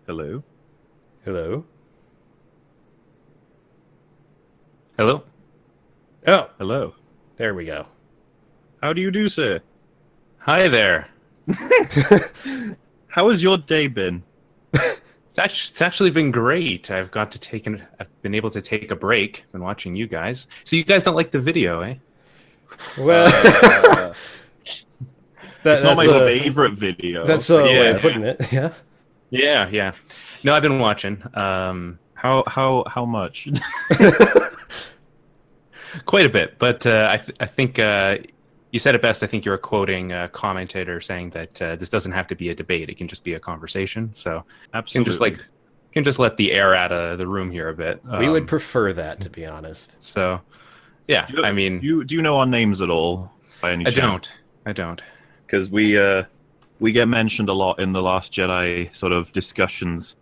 Hello. Hello? Hello? Oh, Hello. there we go. How do you do, sir? Hi there. How has your day been? It's actually been great. I've been able to take a break. Been watching you guys. So you guys don't like the video, eh? Well, It's not my a, favorite video. that's a way of Yeah. putting it, yeah. Yeah. No, I've been watching. How much? Quite a bit, but I think you said it best. I think you were quoting a commentator saying that this doesn't have to be a debate; it can just be a conversation. So Absolutely. can just let the air out of the room here a bit. We would prefer that, to be honest. So, yeah. Do you, I mean, do you know our names at all by any chance? I don't. Because we get mentioned a lot in the Last Jedi sort of discussions.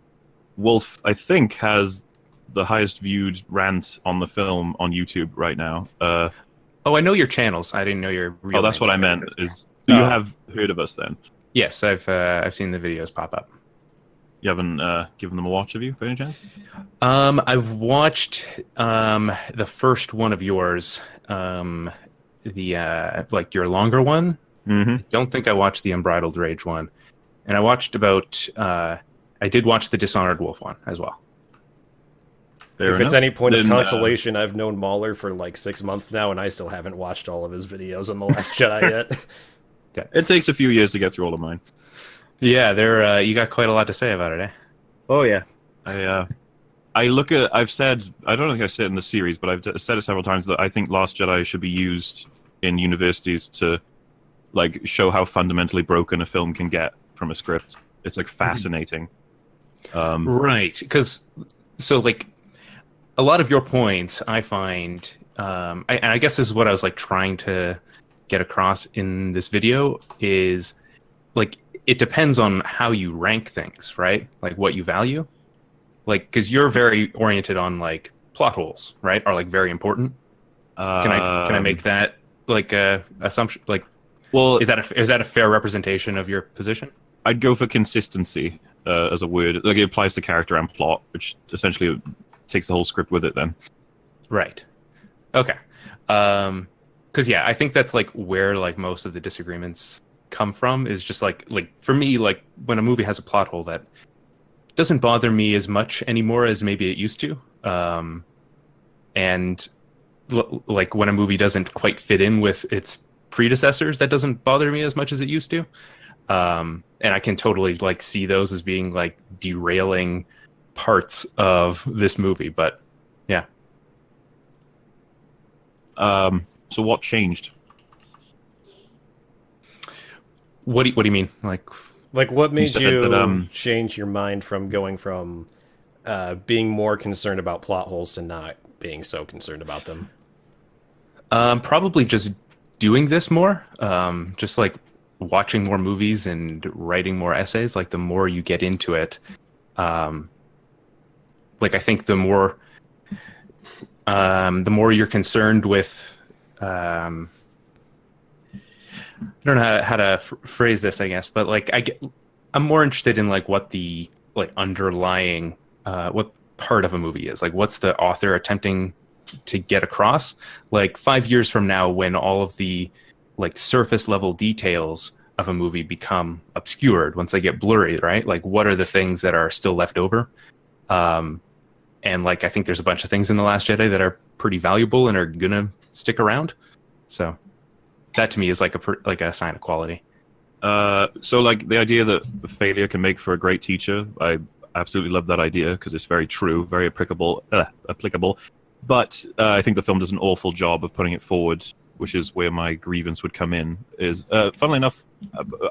Wolf, I think, has the highest viewed rant on the film on YouTube right now. Oh, I know your channels. I didn't know your real. Oh, that's names. what I meant. You Oh. have heard of us then? Yes, I've seen the videos pop up. You haven't given them a watch, have you, by any chance? I've watched the first one of yours, the like your longer one. Mm-hmm. Don't think I watched the Unbridled Rage one, and I watched about. I did watch the Dishonored Wolf one as well. If it's any point of Then, consolation, I've known Mauler for like 6 months now, and I still haven't watched all of his videos on The Last Jedi yet. It takes a few years to get through all of mine. Yeah, there. You got quite a lot to say about it, eh? Oh yeah, I look at. I've said. I don't think I said it in the series, but I've said it several times that I think Last Jedi should be used in universities to, like, show how fundamentally broken a film can get from a script. It's like fascinating. Right, because so like a lot of your points, I find, and I guess this is what I was like trying to get across in this video is like it depends on how you rank things, right? Like what you value, like because you're very oriented on like plot holes, right? Are like very important. Can I make that like a assumption? Like, Well, is that a fair representation of your position? I'd go for consistency as a word. Like, it applies to character and plot, which essentially takes the whole script with it then. Right. Okay. Because yeah, I think that's like where like most of the disagreements come from is just like for me, like when a movie has a plot hole that doesn't bother me as much anymore as maybe it used to. And like when a movie doesn't quite fit in with its predecessors, that doesn't bother me as much as it used to. And I can totally like see those as being like derailing parts of this movie, but yeah. So what changed? What do you mean? Like, what made said you that, change your mind from going from being more concerned about plot holes to not being so concerned about them? Probably just doing this more. Just like watching more movies and writing more essays. Like the more you get into it, like I think the more you're concerned with. I don't know how to phrase this, I guess, but like I'm more interested in like what the like underlying what part of a movie is, like what's the author attempting to get across. Like 5 years from now, when all of the like surface level details of a movie become obscured, once they get blurry, right? Like what are the things that are still left over? And like I think there's a bunch of things in The Last Jedi that are pretty valuable and are gonna stick around. So that to me is like a sign of quality. So like the idea that failure can make for a great teacher, I absolutely love that idea because it's very true, very applicable. But I think the film does an awful job of putting it forward, which is where my grievance would come in. Is funnily enough,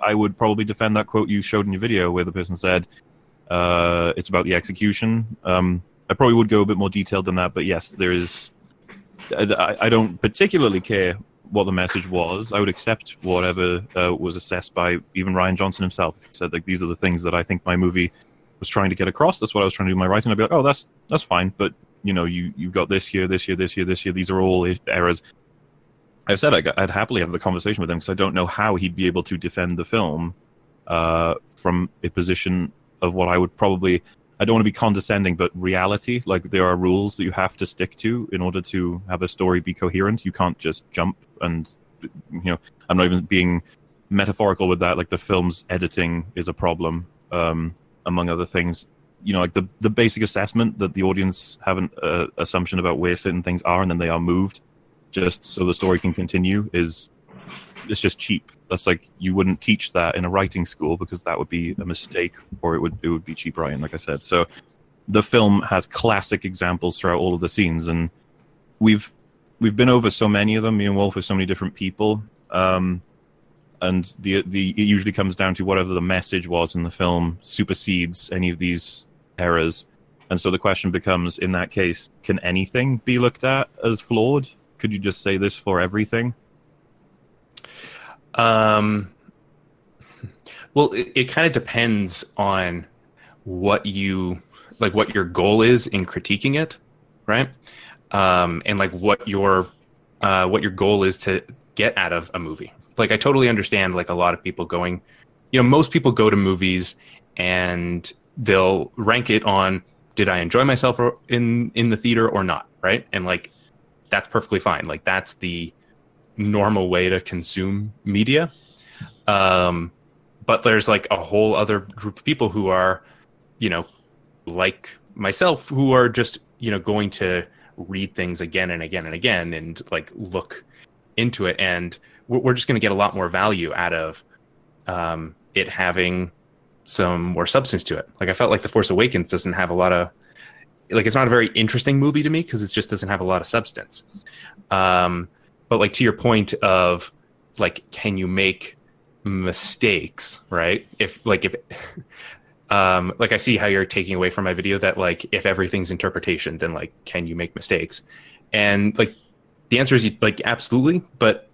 I would probably defend that quote you showed in your video where the person said it's about the execution. I probably would go a bit more detailed than that, but yes, there is. I don't particularly care what the message was. I would accept whatever was assessed by even Rian Johnson himself. He said, like, these are the things that I think my movie was trying to get across. That's what I was trying to do in my writing. I'd be like, oh, that's fine, but you know, you've got this here, this here, this here, this here. These are all errors. I said I'd happily have the conversation with him because I don't know how he'd be able to defend the film from a position of what I would probably, I don't want to be condescending, but reality. Like, there are rules that you have to stick to in order to have a story be coherent. You can't just jump and, I'm not even being metaphorical with that. Like, the film's editing is a problem, among other things. Like the basic assessment that the audience have an assumption about where certain things are, and then they are moved just so the story can continue, it's just cheap. That's like, you wouldn't teach that in a writing school because that would be a mistake, or it would be cheap writing, like I said. So the film has classic examples throughout all of the scenes, and we've been over so many of them, me and Wolf, with so many different people. And it usually comes down to whatever the message was in the film supersedes any of these errors. And so the question becomes, in that case, can anything be looked at as flawed? Could you just say this for everything? Well, it kind of depends on what your goal is in critiquing it, right? And like what your goal is to get out of a movie. Like, I totally understand, like, a lot of people going, most people go to movies and they'll rank it on, did I enjoy myself in the theater or not, right? And like, that's perfectly fine. Like, that's the normal way to consume media. But there's like a whole other group of people who are, like myself, who are just, going to read things again and again and again and like look into it. And we're just going to get a lot more value out of it having some more substance to it. Like, I felt like The Force Awakens doesn't have a lot of, like, it's not a very interesting movie to me because it just doesn't have a lot of substance. But like, to your point of like, can you make mistakes, right? If like I see how you're taking away from my video that like, if everything's interpretation, then like, can you make mistakes? And like, the answer is like, absolutely. But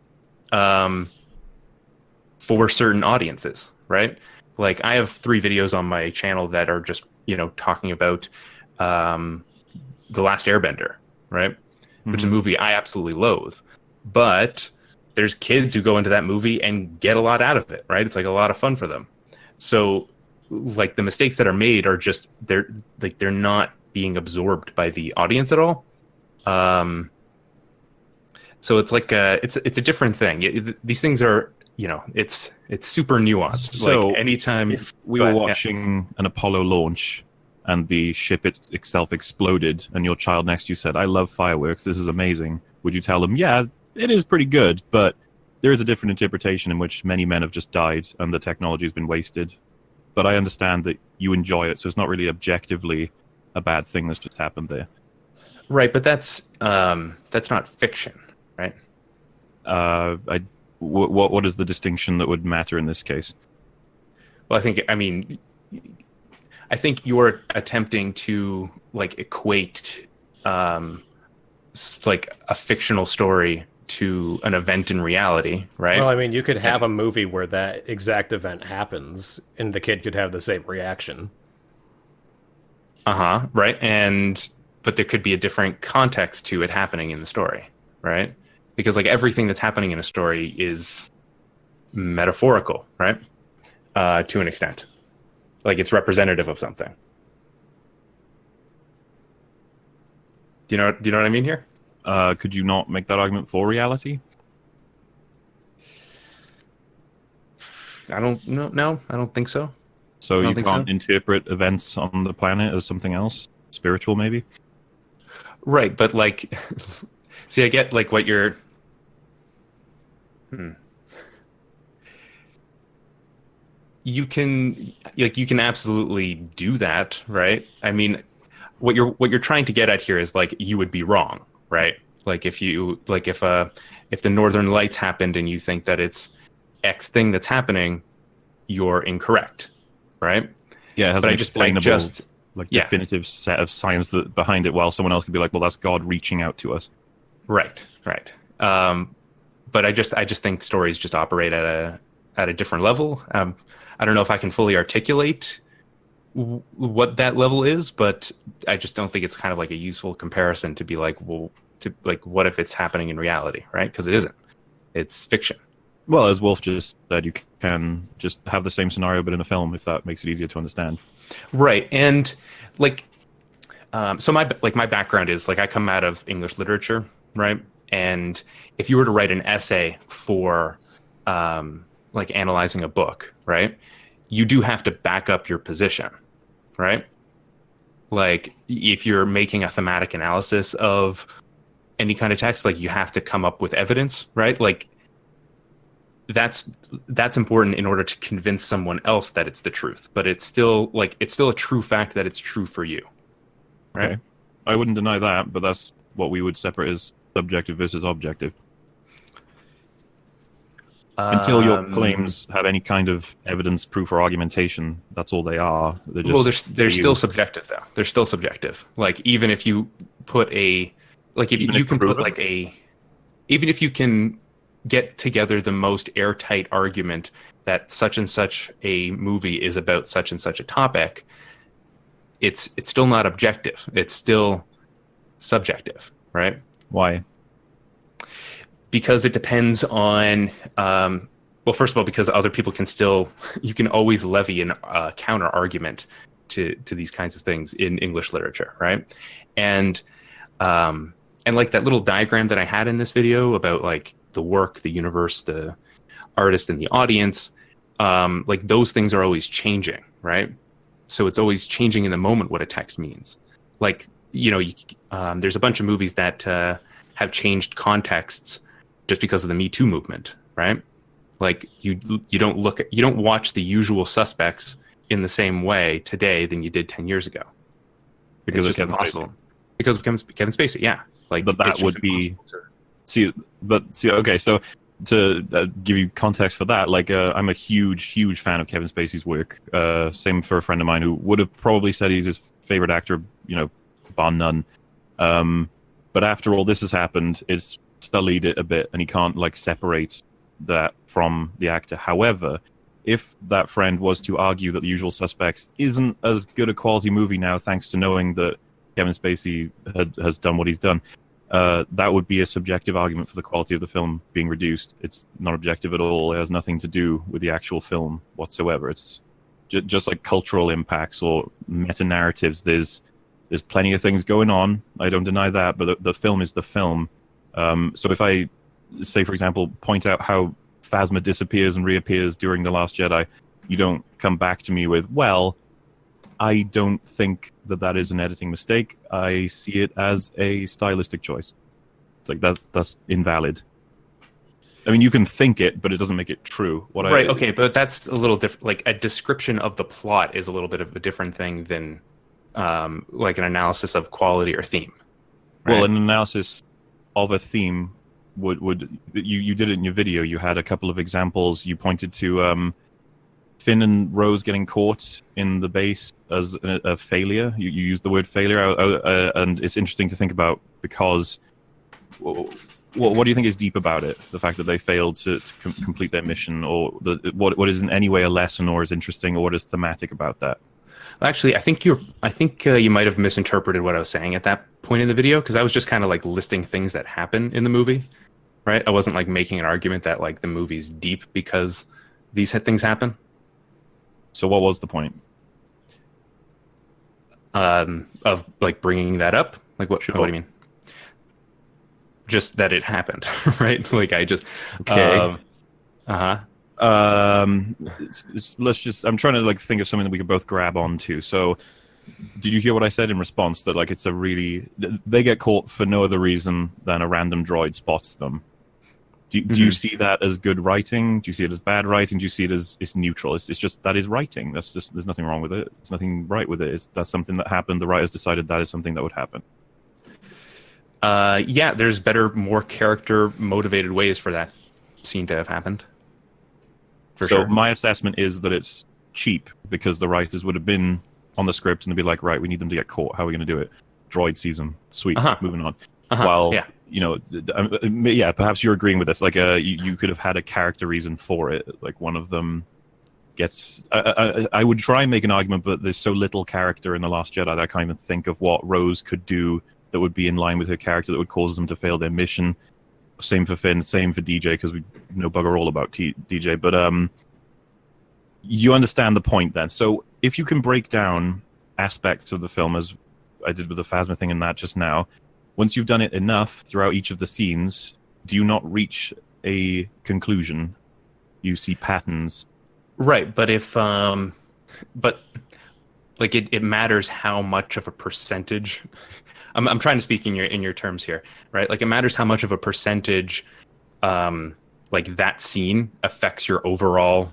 for certain audiences, right? Like, I have 3 videos on my channel that are just, talking about The Last Airbender, right? Mm-hmm. Which is a movie I absolutely loathe. But there's kids who go into that movie and get a lot out of it, right? It's like a lot of fun for them. So like, the mistakes that are made are just, they're not being absorbed by the audience at all. So it's like it's a different thing. These things are, it's super nuanced. So like, anytime if we were watching an Apollo launch and the ship itself exploded, and your child next to you said, "I love fireworks. This is amazing," would you tell them, "Yeah, it is pretty good, but there is a different interpretation in which many men have just died and the technology has been wasted. But I understand that you enjoy it, so it's not really objectively a bad thing that's just happened there." Right, but that's not fiction, right? What is the distinction that would matter in this case? Well, I think you're attempting to like equate like a fictional story to an event in reality, right? Well, you could have a movie where that exact event happens and the kid could have the same reaction. Right. But there could be a different context to it happening in the story, right? Because like, everything that's happening in a story is metaphorical, right? To an extent. Like, it's representative of something. Do you know what I mean here? Could you not make that argument for reality? I don't know. No, I don't think so. So you can't interpret events on the planet as something else? Spiritual, maybe? Right, but like, see, I get like what you're... You can absolutely do that, right? What you're trying to get at here is like, you would be wrong, right? Like, if the Northern Lights happened and you think that it's X thing that's happening, you're incorrect, right? Yeah, it has but an definitive set of science behind it, while someone else could be like, well, that's God reaching out to us. Right. But I just think stories just operate at a different level. I don't know if I can fully articulate what that level is, but I just don't think it's kind of like a useful comparison to be like, well, what if it's happening in reality, right? Because it isn't. It's fiction. Well, as Wolf just said, you can just have the same scenario but in a film if that makes it easier to understand. Right. And like, so my background is like I come out of English literature, right? And if you were to write an essay for like analyzing a book, right, you do have to back up your position, right? Like if you're making a thematic analysis of any kind of text, like you have to come up with evidence, right? Like that's important in order to convince someone else that it's the truth, but it's still a true fact that it's true for you, right? Okay. I wouldn't deny that, but that's what we would separate as subjective versus objective. Until your claims have any kind of evidence, proof, or argumentation, that's all they are. They're just they're still subjective, though. They're still subjective. Like even if you put even if you can get together the most airtight argument that such and such a movie is about such and such a topic, it's still not objective. It's still subjective, right? Why? Because it depends on, well, first of all, because other people you can always levy a counter argument to these kinds of things in English literature, right? And like that little diagram that I had in this video about like the work, the universe, the artist, and the audience, like those things are always changing, right? So it's always changing in the moment what a text means. Like, there's a bunch of movies that have changed contexts just because of the Me Too movement, right? Like you don't watch The Usual Suspects in the same way today than you did 10 years ago. Because it's just impossible. Because of Kevin Spacey, yeah. Like, but that would be okay. So to give you context for that, like I'm a huge fan of Kevin Spacey's work. Same for a friend of mine who would have probably said he's his favorite actor, bar none. But after all this has happened, it's sullied it a bit, and he can't like separate that from the actor. However, if that friend was to argue that The Usual Suspects isn't as good a quality movie now, thanks to knowing that Kevin Spacey has done what he's done, that would be a subjective argument for the quality of the film being reduced. It's not objective at all. It has nothing to do with the actual film whatsoever. It's just like cultural impacts or meta-narratives. There's plenty of things going on. I don't deny that, but the film is the film. So if I say, for example, point out how Phasma disappears and reappears during The Last Jedi, you don't come back to me with, well, I don't think that is an editing mistake. I see it as a stylistic choice. It's like that's invalid. I mean, you can think it, but it doesn't make it true. Okay, but that's a little different. Like a description of the plot is a little bit of a different thing than like an analysis of quality or theme. Right? Well, an analysis of a theme would you did it in your video. You had a couple of examples. You pointed to Finn and Rose getting caught in the base as a failure. You used the word failure, and it's interesting to think about because what do you think is deep about it? The fact that they failed to complete their mission, or what is in any way a lesson, or is interesting, or what is thematic about that? Actually, I think you might have misinterpreted what I was saying at that point in the video, because I was just kind of like listing things that happen in the movie, right? I wasn't like making an argument that like the movie's deep because these things happen. So what was the point? Of like bringing that up? Like what? Sure. What do you mean? Just that it happened, right? Like I just okay. Let's just. I'm trying to like think of something that we could both grab onto. So, did you hear what I said in response? That like they get caught for no other reason than a random droid spots them. Do you see that as good writing? Do you see it as bad writing? Do you see it as it's neutral? It's just that is writing. That's just there's nothing wrong with it. There's nothing right with it. That's something that happened. The writers decided that is something that would happen. Yeah, there's better, more character motivated ways for that scene to have happened. So sure. My assessment is that it's cheap because the writers would have been on the script and they'd be like, right, we need them to get caught. How are we going to do it? Droid sees them. Sweet. Moving on. While, yeah, perhaps you're agreeing with this. Like, you could have had a character reason for it. Like, one of them gets... I would try and make an argument, but there's so little character in The Last Jedi that I can't even think of what Rose could do that would be in line with her character that would cause them to fail their mission. Same for Finn, same for DJ, because we know bugger all about DJ. But you understand the point then. So if you can break down aspects of the film, as I did with the Phasma thing and that just now, once you've done it enough throughout each of the scenes, do you not reach a conclusion? You see patterns. Right, but if like it matters how much of a percentage. I'm trying to speak in your terms here, right? Like it matters how much of a percentage, like that scene affects your overall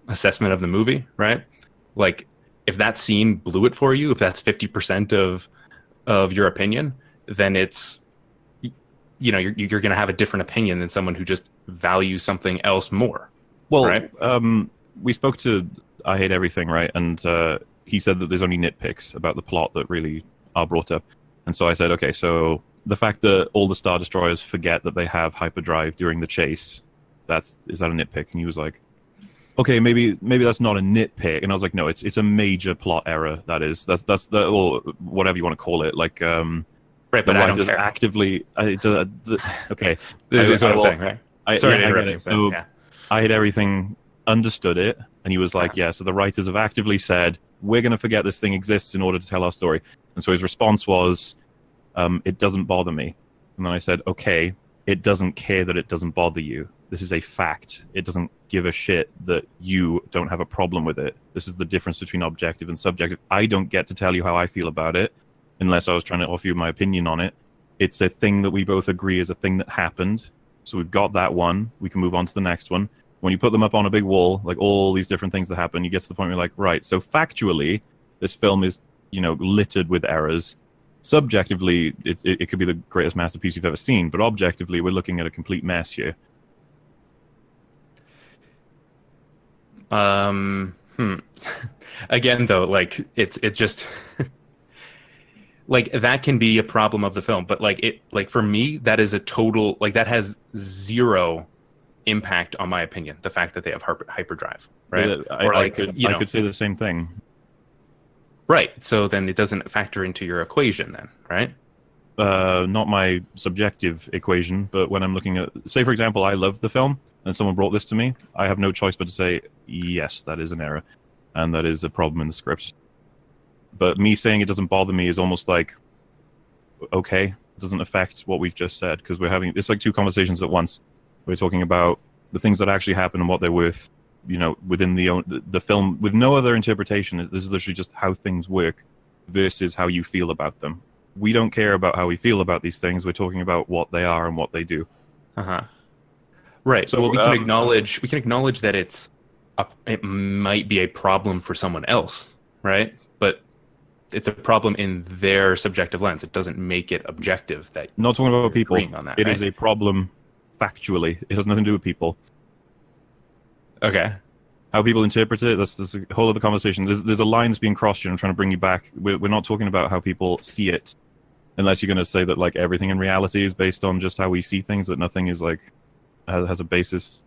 assessment of the movie, right? Like if that scene blew it for you, if that's 50% of your opinion, then it's, you know, you're going to have a different opinion than someone who just values something else more. Well, right? We spoke to I Hate Everything, right? And he said that there's only nitpicks about the plot that really are brought up. And so I said, okay, so the fact that all the Star Destroyers forget that they have hyperdrive during the chase, is that a nitpick? And he was like, okay, maybe that's not a nitpick. And I was like, no, it's a major plot error. That's the, or whatever you want to call it. Like, right, but I don't care. Actively, okay. This is what I'm saying, right? Sorry to interrupt you. So yeah. I Hate Everything understood it, and he was like, yeah, so the writers have actively said, we're going to forget this thing exists in order to tell our story. And so his response was, it doesn't bother me. And then I said, okay, it doesn't care that it doesn't bother you. This is a fact. It doesn't give a shit that you don't have a problem with it. This is the difference between objective and subjective. I don't get to tell you how I feel about it unless I was trying to offer you my opinion on it. It's a thing that we both agree is a thing that happened. So we've got that one. We can move on to the next one. When you put them up on a big wall, like all these different things that happen, you get to the point where you're like, right, so factually, this film is, you know, littered with errors. Subjectively, it could be the greatest masterpiece you've ever seen, but objectively, we're looking at a complete mess here. Again, though, like it's just like that can be a problem of the film, but like for me, that is a total, like that has zero impact on my opinion. The fact that they have hyperdrive, right? I could say the same thing. Right. So then it doesn't factor into your equation then, right? Not my subjective equation, but when I'm looking at, say, for example, I love the film and someone brought this to me, I have no choice but to say, yes, that is an error. And that is a problem in the script. But me saying it doesn't bother me is almost like, okay, it doesn't affect what we've just said, because it's like two conversations at once. We're talking about the things that actually happen and what they're worth, you know, within the film, with no other interpretation. This is literally just how things work versus how you feel about them. We don't care about how we feel about these things. We're talking about what they are and what they do. Right. So we can acknowledge that it might be a problem for someone else, right? But it's a problem in their subjective lens. It doesn't make it objective. That not talking about people. On that, it right? is a problem factually. It has nothing to do with people. Okay. How people interpret it, that's a whole other conversation. There's a line that's being crossed here. I'm trying to bring you back. We're not talking about how people see it, unless you're going to say that like everything in reality is based on just how we see things, that nothing is like has a basis.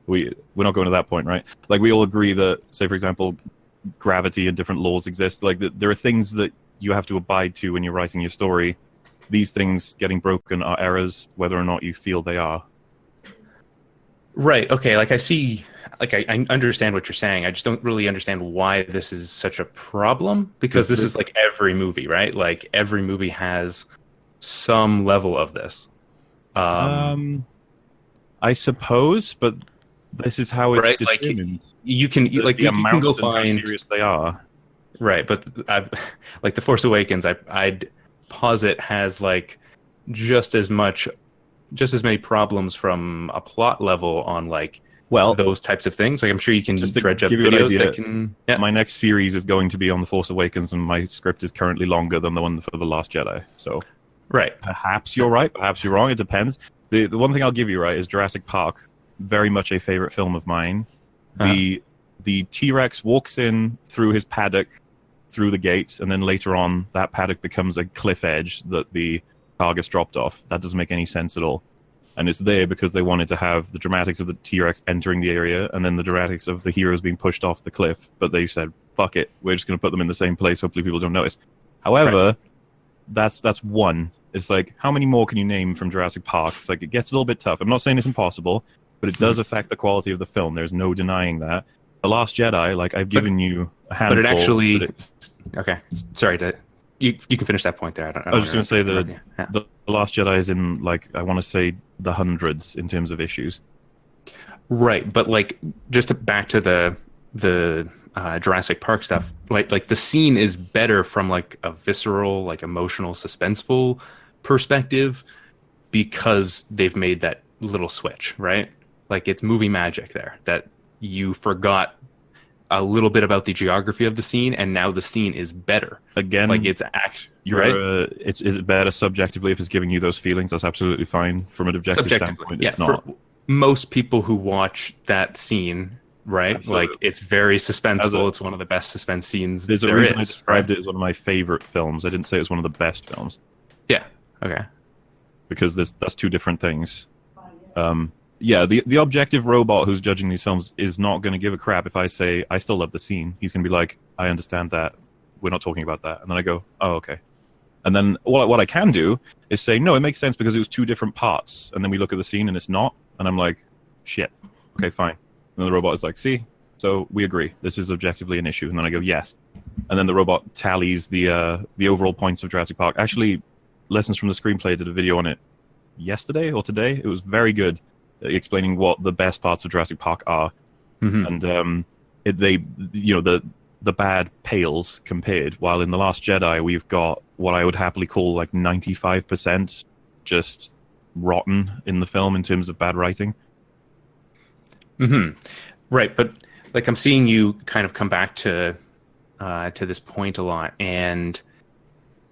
We're not going to that point, right? Like we all agree that, say for example, gravity and different laws exist. Like there are things that you have to abide to when you're writing your story. These things getting broken are errors, whether or not you feel they are. Right. Okay. Like I see, like I understand what you're saying. I just don't really understand why this is such a problem, because this is like every movie, right? Like every movie has some level of this. I suppose, but this is how it's right? determined. Like you can go find how serious they are. Right, but like The Force Awakens, I'd posit has like just as many problems from a plot level on like those types of things. Like I'm sure you can just dredge up videos that can. Yeah. My next series is going to be on The Force Awakens, and my script is currently longer than the one for The Last Jedi. So, right, perhaps you're right, perhaps you're wrong. It depends. The one thing I'll give you right is Jurassic Park, very much a favorite film of mine. The T-Rex walks in through his paddock, through the gate, and then later on that paddock becomes a cliff edge that the car gets dropped off. That doesn't make any sense at all. And it's there because they wanted to have the dramatics of the T-Rex entering the area and then the dramatics of the heroes being pushed off the cliff. But they said, fuck it, we're just going to put them in the same place. Hopefully people don't notice. However, that's one. It's like, how many more can you name from Jurassic Park? It's like, it gets a little bit tough. I'm not saying it's impossible, but it does affect the quality of the film. There's no denying that. The Last Jedi, like, I've given you a handful. But it actually... Okay, sorry to... You can finish that point there. I was just going to say that the Last Jedi is in, like, I want to say the hundreds in terms of issues. Right, but, like, just back to the Jurassic Park stuff, like the scene is better from, like, a visceral, like, emotional, suspenseful perspective because they've made that little switch, right? Like, it's movie magic there, that you forgot a little bit about the geography of the scene, and now the scene is better. Again, like it's right. Is it better subjectively if it's giving you those feelings? That's absolutely fine. From an objective standpoint, it's not. For most people who watch that scene, right? Absolutely. Like it's very suspenseful. It's one of the best suspense scenes. There's a reason I described it as one of my favorite films. I didn't say it's one of the best films. Yeah. Okay. Because that's two different things. Yeah, the objective robot who's judging these films is not going to give a crap if I say, I still love the scene. He's going to be like, I understand that. We're not talking about that. And then I go, oh, okay. And then what I can do is say, no, it makes sense because it was two different parts. And then we look at the scene and it's not. And I'm like, shit. Okay, fine. And the robot is like, see? So we agree. This is objectively an issue. And then I go, yes. And then the robot tallies the overall points of Jurassic Park. Actually, Lessons from the Screenplay did a video on it yesterday or today. It was very good. Explaining what the best parts of Jurassic Park are, and the bad pales compared. While in the Last Jedi, we've got what I would happily call like 95% just rotten in the film in terms of bad writing. Right, but like I'm seeing you kind of come back to this point a lot, and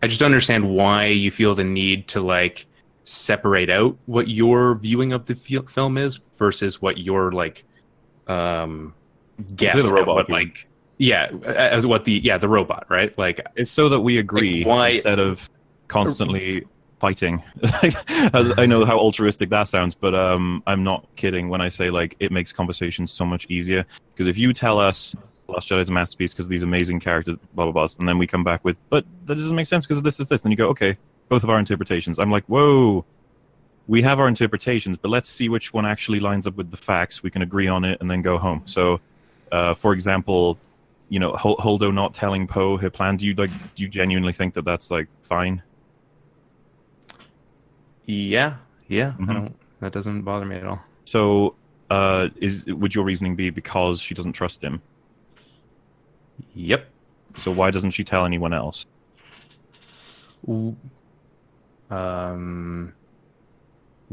I just don't understand why you feel the need to like separate out what your viewing of the film is versus what your like guess the robot what, like as what the robot, right? Like it's so that we agree, like, why, instead of constantly fighting. As I know how altruistic that sounds, but I'm not kidding when I say like it makes conversations so much easier, because if you tell us Last Jedi is a masterpiece because of these amazing characters, blah blah blah, and then we come back with, but that doesn't make sense because this is this, then you go, okay, both of our interpretations. I'm like, whoa, we have our interpretations, but let's see which one actually lines up with the facts. We can agree on it and then go home. So, for example, you know, Holdo not telling Poe her plan. Do you genuinely think that that's like fine? Yeah. That doesn't bother me at all. So, would your reasoning be because she doesn't trust him? Yep. So why doesn't she tell anyone else? We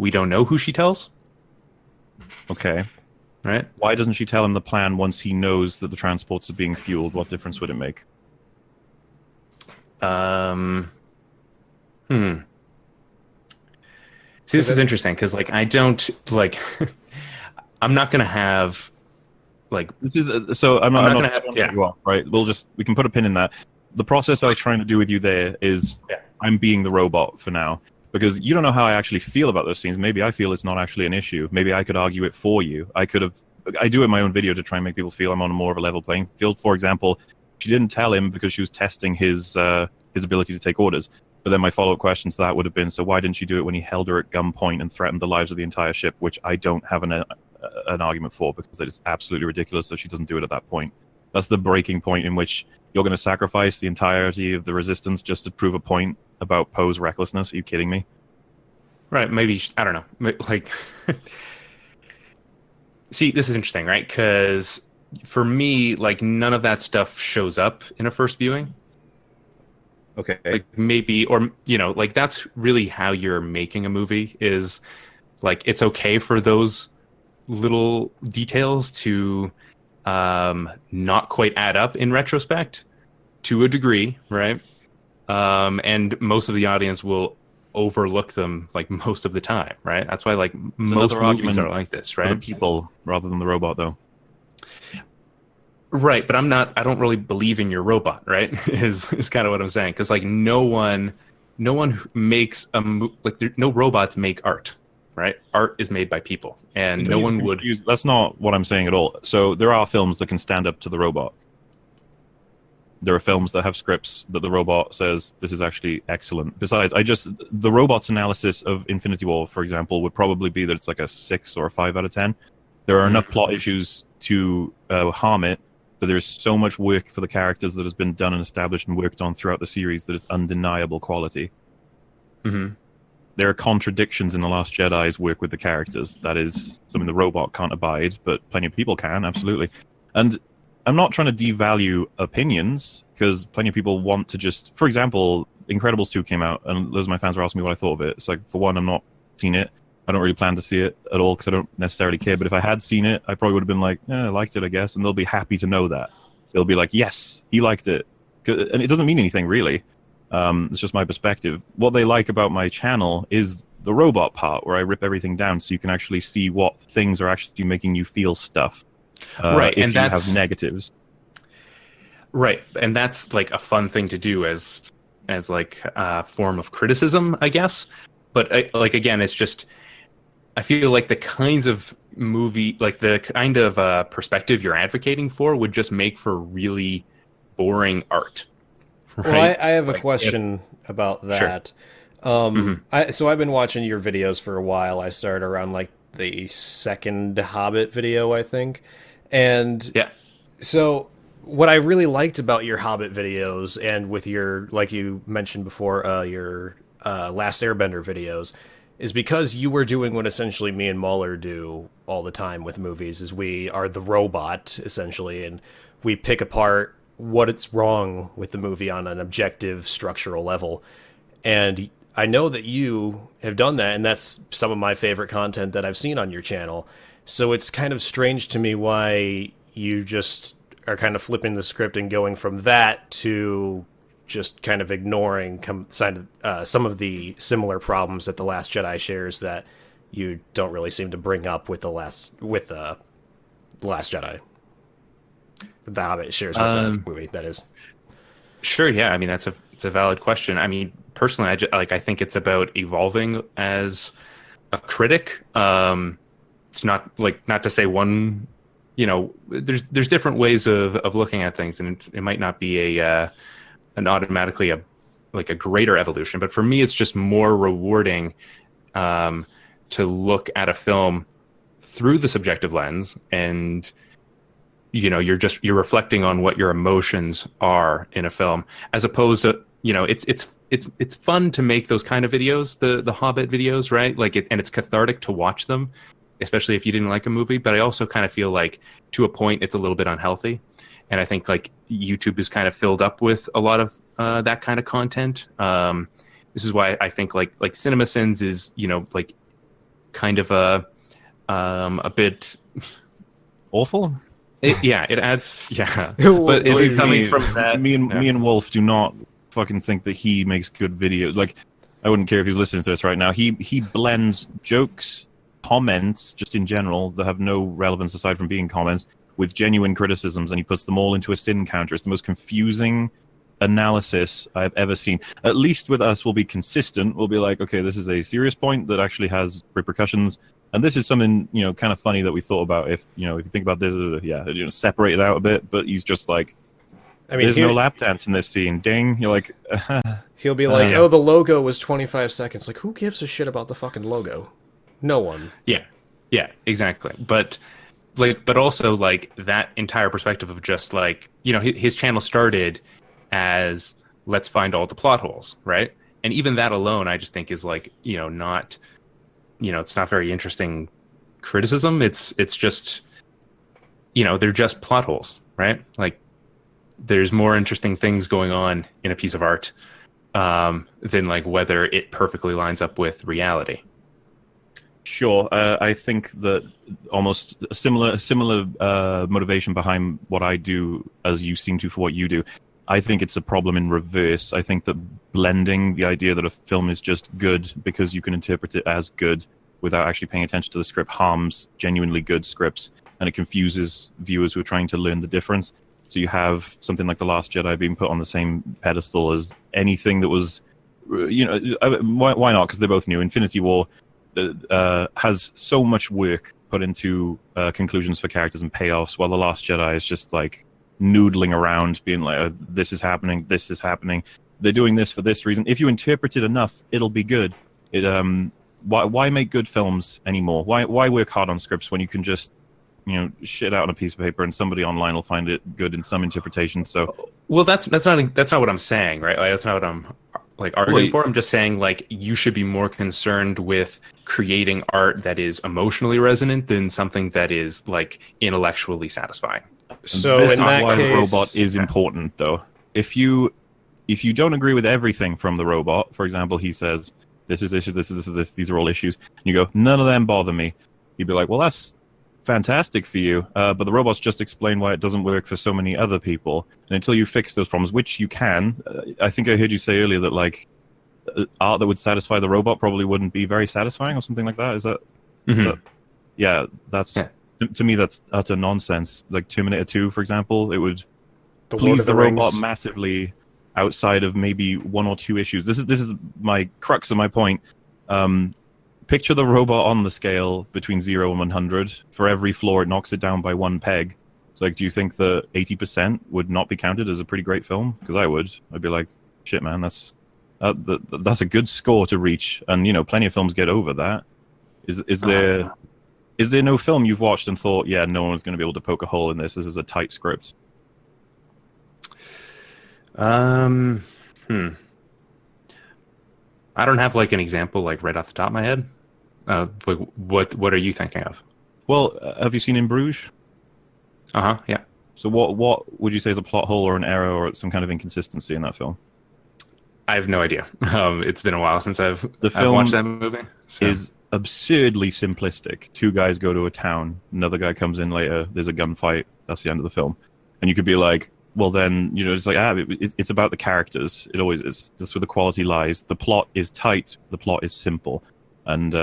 don't know who she tells. Okay. Right. Why doesn't she tell him the plan once he knows that the transports are being fueled? What difference would it make? See, this is interesting because, like, I don't like. I'm not gonna have like. This is so. I'm not gonna have. Yeah. You off, right. We can put a pin in that. The process I was trying to do with you there is I'm being the robot for now. Because you don't know how I actually feel about those scenes. Maybe I feel it's not actually an issue. Maybe I could argue it for you. I do it in my own video to try and make people feel I'm on more of a level playing field. For example, she didn't tell him because she was testing his ability to take orders. But then my follow-up question to that would have been, so why didn't she do it when he held her at gunpoint and threatened the lives of the entire ship, which I don't have an argument for, because it is absolutely ridiculous that she doesn't do it at that point. That's the breaking point in which you're going to sacrifice the entirety of the resistance just to prove a point about Poe's recklessness. Are you kidding me? Right, maybe, I don't know. Like, see, this is interesting, right? Because for me, like, none of that stuff shows up in a first viewing. Okay. Like, maybe, or, you know, like, that's really how you're making a movie is, like, it's okay for those little details to not quite add up in retrospect to a degree, right? And most of the audience will overlook them like most of the time, right? That's why like it's most movies are like this, right? For the people rather than the robot, though. Right, but I don't really believe in your robot, right? is kind of what I'm saying, because like no one makes no robots make art, right? Art is made by people, and no one would. That's not what I'm saying at all. So there are films that can stand up to the robot. there are films that have scripts that the robot says this is actually excellent. Besides, the robot's analysis of Infinity War, for example, would probably be that it's like a 6 or a 5 out of 10. There are enough plot issues to harm it, but there's so much work for the characters that has been done and established and worked on throughout the series that it's undeniable quality. Mm-hmm. There are contradictions in The Last Jedi's work with the characters. That is something the robot can't abide, but plenty of people can, absolutely. And I'm not trying to devalue opinions, because plenty of people want to just... For example, Incredibles 2 came out, and loads of my fans were asking me what I thought of it. It's like, for one, I'm not seen it. I don't really plan to see it at all, because I don't necessarily care. But if I had seen it, I probably would have been like, I liked it, I guess. And they'll be happy to know that. They'll be like, yes, he liked it. And it doesn't mean anything, really. It's just my perspective. What they like about my channel is the robot part, where I rip everything down so you can actually see what things are actually making you feel stuff. Right, if and you that's have negatives. Right, and that's like a fun thing to do as like a form of criticism, I guess. But like again, it's just I feel like the kinds of movie, like the kind of perspective you're advocating for, would just make for really boring art. Right? Well, I have a Like, question about that. So I've been watching your videos for a while. I started around like the second Hobbit video, I think. And yeah. So what I really liked about your Hobbit videos, and with your, like you mentioned before, your Last Airbender videos, is because you were doing what essentially me and Mauler do all the time with movies, is we are the robot, essentially, and we pick apart what's wrong with the movie on an objective structural level. And I know that you have done that, and that's some of my favorite content that I've seen on your channel. So it's kind of strange to me why you just are kind of flipping the script and going from that to just kind of ignoring some of the similar problems that The Last Jedi shares that you don't really seem to bring up with The Last Jedi. The Hobbit shares with that movie, that is. Sure, yeah. I mean, it's a valid question. I mean, personally, I think it's about evolving as a critic. It's not to say one. There's different ways of looking at things, and it might not be an automatically a greater evolution. But for me, it's just more rewarding to look at a film through the subjective lens, and you're reflecting on what your emotions are in a film, as opposed to it's fun to make those kind of videos, the Hobbit videos, right? And it's cathartic to watch them, especially if you didn't like a movie. But I also kind of feel like, to a point, it's a little bit unhealthy, and I think like YouTube is kind of filled up with a lot of that kind of content. This is why I think like CinemaSins is kind of a bit awful. It adds, but it's coming from that. Me and Wolf do not fucking think that he makes good videos. Like, I wouldn't care if he's listening to this right now. He blends jokes, comments, just in general, that have no relevance aside from being comments, with genuine criticisms, and he puts them all into a sin counter. It's the most confusing analysis I've ever seen. At least with us, we'll be consistent. We'll be like, okay, this is a serious point that actually has repercussions, and this is something kind of funny that we thought about. If you think about this, separate it out a bit. But he's just like, there's no lap dance in this scene. Ding! You're like, he'll be like, the logo was 25 seconds. Like, who gives a shit about the fucking logo? No one. Yeah, exactly. But also that entire perspective of just his channel started as let's find all the plot holes, right? And even that alone, I just think is not, it's not very interesting criticism. It's just, they're just plot holes, right? Like, there's more interesting things going on in a piece of art than whether it perfectly lines up with reality. Sure. I think that almost a similar motivation behind what I do as you seem to for what you do. I think it's a problem in reverse. I think that blending the idea that a film is just good because you can interpret it as good without actually paying attention to the script harms genuinely good scripts, and it confuses viewers who are trying to learn the difference. So you have something like The Last Jedi being put on the same pedestal as anything that was, why not? Because they're both new. Infinity War has so much work put into conclusions for characters and payoffs, while The Last Jedi is just like noodling around, being like, this is happening, this is happening. They're doing this for this reason. If you interpret it enough, it'll be good. Why make good films anymore? Why work hard on scripts when you can just shit out on a piece of paper and somebody online will find it good in some interpretation? So, well, that's not what I'm saying, right? Like, that's not what I'm like arguing for. I'm just saying like you should be more concerned with creating art that is emotionally resonant than something that is like intellectually satisfying. So this in is that why case, the robot is important, though. If you don't agree with everything from the robot, for example, he says this is issues, this is this, these are all issues, and you go, none of them bother me. You'd be like, well, that's fantastic for you, but the robots just explain why it doesn't work for so many other people. And until you fix those problems, which you can, I think I heard you say earlier that like art that would satisfy the robot probably wouldn't be very satisfying or something like that. Is that? Yeah, that's to me that's utter nonsense. Like Terminator 2, for example, it would please the robot massively outside of maybe one or two issues. This is my crux of my point. Picture the robot on the scale between 0 and 100. For every floor, it knocks it down by one peg. It's like, do you think the 80% would not be counted as a pretty great film? Because I would. I'd be like, shit, man, that's a good score to reach. And, plenty of films get over that. Is there no film you've watched and thought, yeah, no one's going to be able to poke a hole in this? This is a tight script. I don't have like an example like right off the top of my head. What are you thinking of? Well, have you seen In Bruges? Yeah. So what would you say is a plot hole or an error or some kind of inconsistency in that film? I have no idea. It's been a while since I've watched that movie. So. Is absurdly simplistic. Two guys go to a town, another guy comes in later, there's a gunfight, that's the end of the film. And you could be like, well then, it's like, it's about the characters. It always is. That's where the quality lies. The plot is tight, the plot is simple. And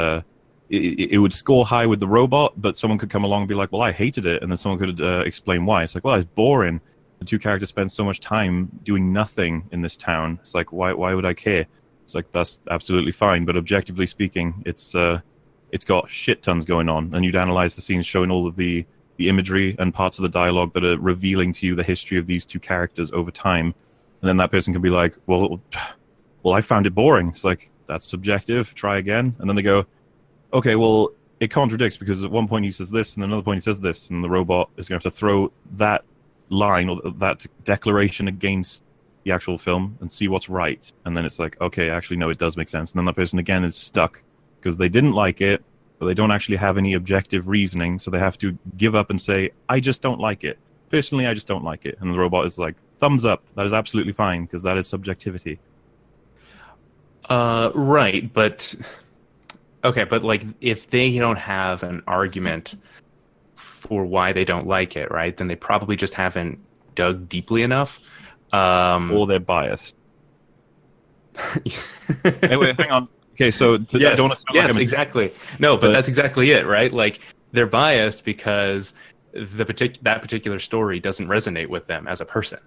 it would score high with the robot, but someone could come along and be like, well, I hated it, and then someone could explain why. It's like, well, it's boring. The two characters spend so much time doing nothing in this town. It's like, why would I care? It's like, that's absolutely fine, but objectively speaking, it's got shit tons going on, and you'd analyze the scenes showing all of the imagery and parts of the dialogue that are revealing to you the history of these two characters over time, and then that person can be like, well, I found it boring. It's like, that's subjective, try again. And then they go, okay, well, it contradicts because at one point he says this and another point he says this, and the robot is going to have to throw that line or that declaration against the actual film and see what's right. And then it's like, okay, actually, no, it does make sense. And then that person again is stuck because they didn't like it, but they don't actually have any objective reasoning, so they have to give up and say, I just don't like it. Personally, I just don't like it. And the robot is like, thumbs up, that is absolutely fine, because that is subjectivity. Right, but... Okay, but like, if they don't have an argument for why they don't like it, right, then they probably just haven't dug deeply enough. Or they're biased. Hey, wait, hang on. Okay, so yes, exactly. No, but that's exactly it, right? Like, they're biased because that particular story doesn't resonate with them as a person,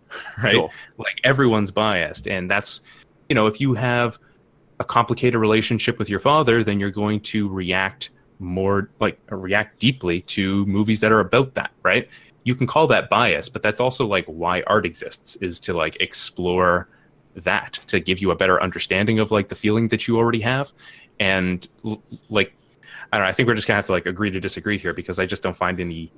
right? Sure. Like, everyone's biased, and that's, if you have a complicated relationship with your father, then you're going to react deeply to movies that are about that, right? You can call that bias, but that's also like why art exists, is to like explore that, to give you a better understanding of like the feeling that you already have. And like, I don't know, I think we're just gonna have to like agree to disagree here, because I just don't find any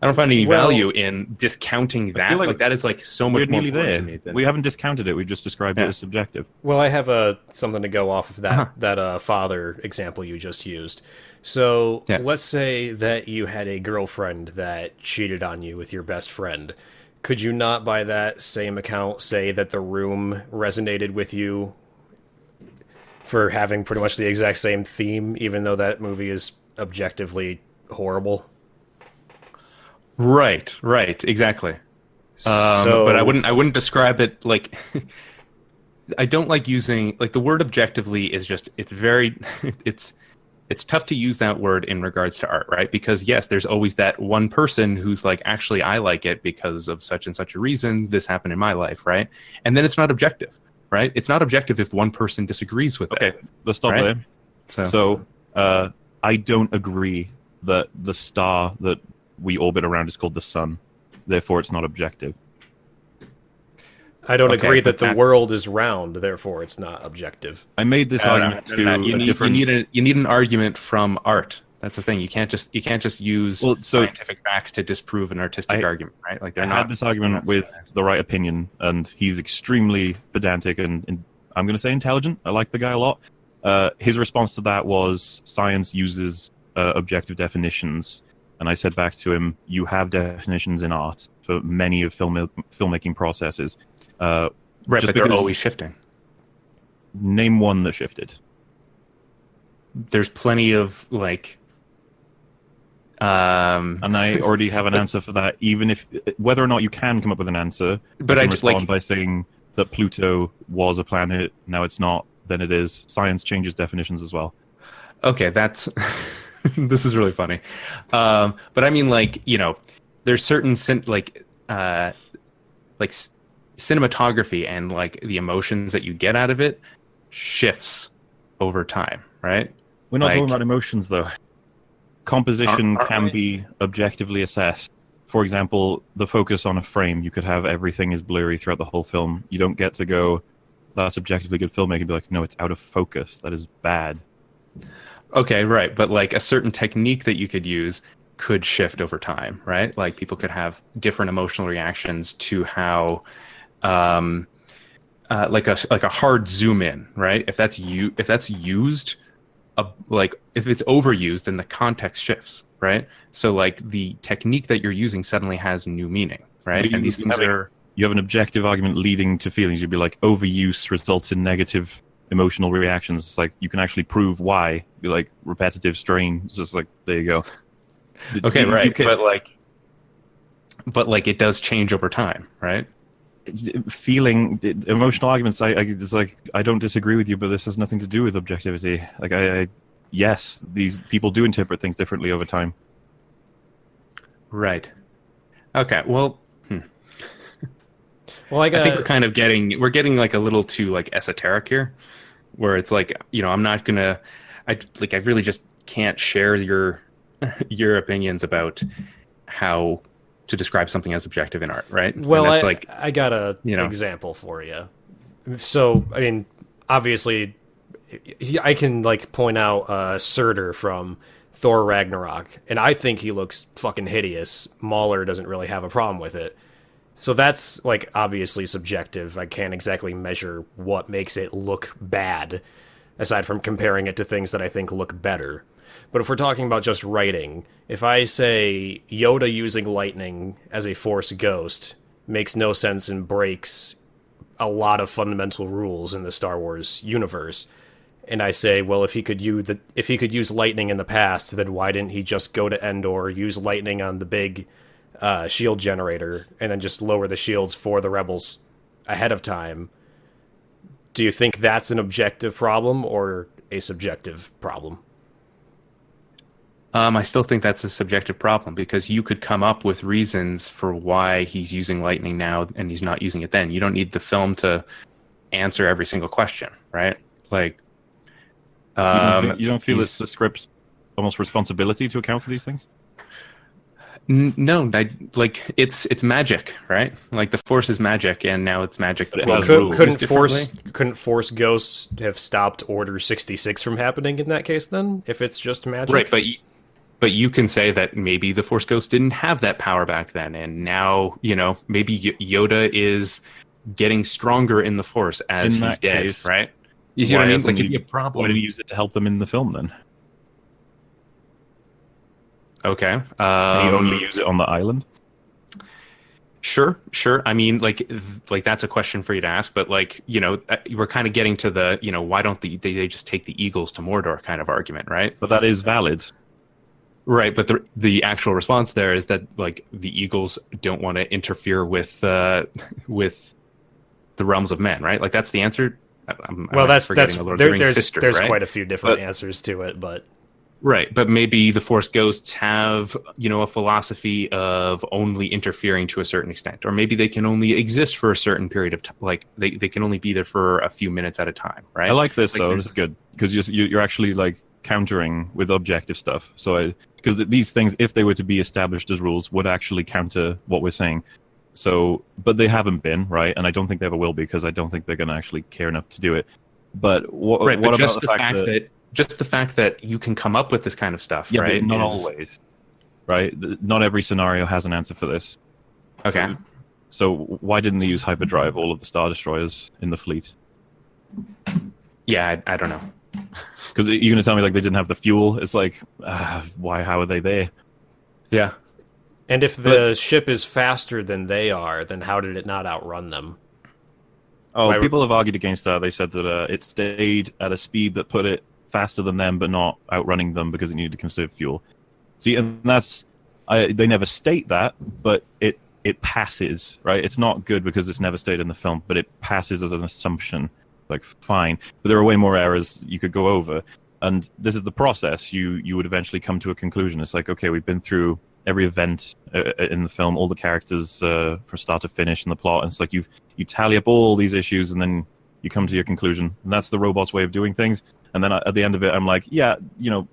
value in discounting that. Like that is like so much more important to me than... We haven't discounted it, we just described it as subjective. Well, I have something to go off of that father example you just used. So let's say that you had a girlfriend that cheated on you with your best friend. Could you not, by that same account, say that The Room resonated with you for having pretty much the exact same theme, even though that movie is objectively horrible? Right, exactly. But I wouldn't describe it like... I don't like using... Like, the word objectively is just... It's very... It's tough to use that word in regards to art, right? Because yes, there's always that one person who's like, actually, I like it because of such and such a reason. This happened in my life, right? And then it's not objective, right? It's not objective if one person disagrees with it. Okay, let's stop there. So I don't agree that the star that we orbit around is called the sun. therefore it's not objective. I don't Okay, agree but that the that's- world is round, therefore it's not objective. I made this argument to You a need, different. you need an argument from art. That's the thing. You can't just use Well, so- scientific facts to disprove an artistic argument, right? Like they're I not. had this argument with the right opinion, and he's extremely pedantic and I'm going to say intelligent. I like the guy a lot. His response to that was science uses objective definitions, and I said back to him, "You have definitions in art for many of filmmaking processes. Right, just but they're because- always shifting. Name one that shifted." There's plenty of like. And I already have an answer for that. Even if whether or not you can come up with an answer, But I I can just, respond like- by saying that Pluto was a planet. Now it's not. Then it is. Science changes definitions as well. Okay, that's this is really funny, but I mean, like, you know, there's certain cinematography and like the emotions that you get out of it shifts over time, right? We're not Like- talking about emotions, though. Composition Are can we? be objectively assessed. For example, the focus on a frame. You could have everything is blurry throughout the whole film. You don't get to go, that's objectively good filmmaking. Be like, no, it's out of focus. That is bad. Okay, right, but like a certain technique that you could use could shift over time, right? Like people could have different emotional reactions to how, like a hard zoom in, right? If that's used, like if it's overused, then the context shifts, right? So like the technique that you're using suddenly has new meaning, right? But And these things are You have an objective argument leading to feelings. You'd be like, overuse results in negative emotional reactions. It's like, you can actually prove why. Be like, repetitive strain. It's just like, there you go. okay, You right? can- But like it does change over time, right? Feeling emotional arguments, it's like, I don't disagree with you, but this has nothing to do with objectivity. Like, yes, these people do interpret things differently over time. Right. Okay. Well, Well, I think we're getting like a little too like esoteric here, where it's like, you know, I'm not gonna, I really just can't share your opinions about how to describe something as objective in art, right? Well, and that's I got a you know. example for you. So, I mean, obviously, I can like point out Surtur from Thor Ragnarok, and I think he looks fucking hideous. Mauler doesn't really have a problem with it. So that's like obviously subjective. I can't exactly measure what makes it look bad, aside from comparing it to things that I think look better. But if we're talking about just writing, if I say Yoda using lightning as a Force ghost makes no sense and breaks a lot of fundamental rules in the Star Wars universe, and I say, well, if he could use lightning in the past, then why didn't he just go to Endor, use lightning on the big shield generator, and then just lower the shields for the rebels ahead of time? Do you think that's an objective problem or a subjective problem? I still think that's a subjective problem, because you could come up with reasons for why he's using lightning now and he's not using it then. You don't need the film to answer every single question, right? Like, You don't feel it's the script's almost responsibility to account for these things? No, it's magic, right? Like the Force is magic, and now it's magic. But it well, has rules. Couldn't Force ghosts have stopped Order 66 from happening in that case then, if it's just magic? Right, but you can say that maybe the Force ghost didn't have that power back then, and now, you know, maybe Yoda is getting stronger in the Force as In he's that dead, case, right? You see what I mean? hasn't Like, it'd he- be a problem. Why did he use it to help them in the film then? Okay. Can he only use it on the island? Sure. I mean, like that's a question for you to ask, but like, you know, we're kind of getting to the, you know, why don't they just take the Eagles to Mordor kind of argument, right? But that is valid. Right, but the actual response there is that like the Eagles don't want to interfere with the realms of men, right? Like that's the answer. There's Sister, right? quite a few different answers to it, but right, but maybe the Force ghosts have, you know, a philosophy of only interfering to a certain extent, or maybe they can only exist for a certain period of time. Like they can only be there for a few minutes at a time, right? I like this Like, though. This is good because you're actually like countering with objective stuff. So because these things, if they were to be established as rules, would actually counter what we're saying. So, but they haven't been, right? And I don't think they ever will be, because I don't think they're going to actually care enough to do it. But what about just the fact that just the fact that you can come up with this kind of stuff, yeah, right? But not always, right? Not every scenario has an answer for this. Okay. So why didn't they use hyperdrive, all of the Star Destroyers in the fleet? Yeah, I don't know. Because you're going to tell me like they didn't have the fuel? It's like, why? How are they there? Yeah. And if the ship is faster than they are, then how did it not outrun them? Oh, people have argued against that. They said that it stayed at a speed that put it faster than them, but not outrunning them because it needed to conserve fuel. See, and that's they never state that, but it passes, right? It's not good because it's never stated in the film, but it passes as an assumption. Like, fine. But there are way more errors you could go over. And this is the process. You would eventually come to a conclusion. It's like, okay, we've been through every event in the film, all the characters from start to finish in the plot. And it's like you tally up all these issues and then you come to your conclusion. And that's the robot's way of doing things. And then at the end of it, I'm like, yeah,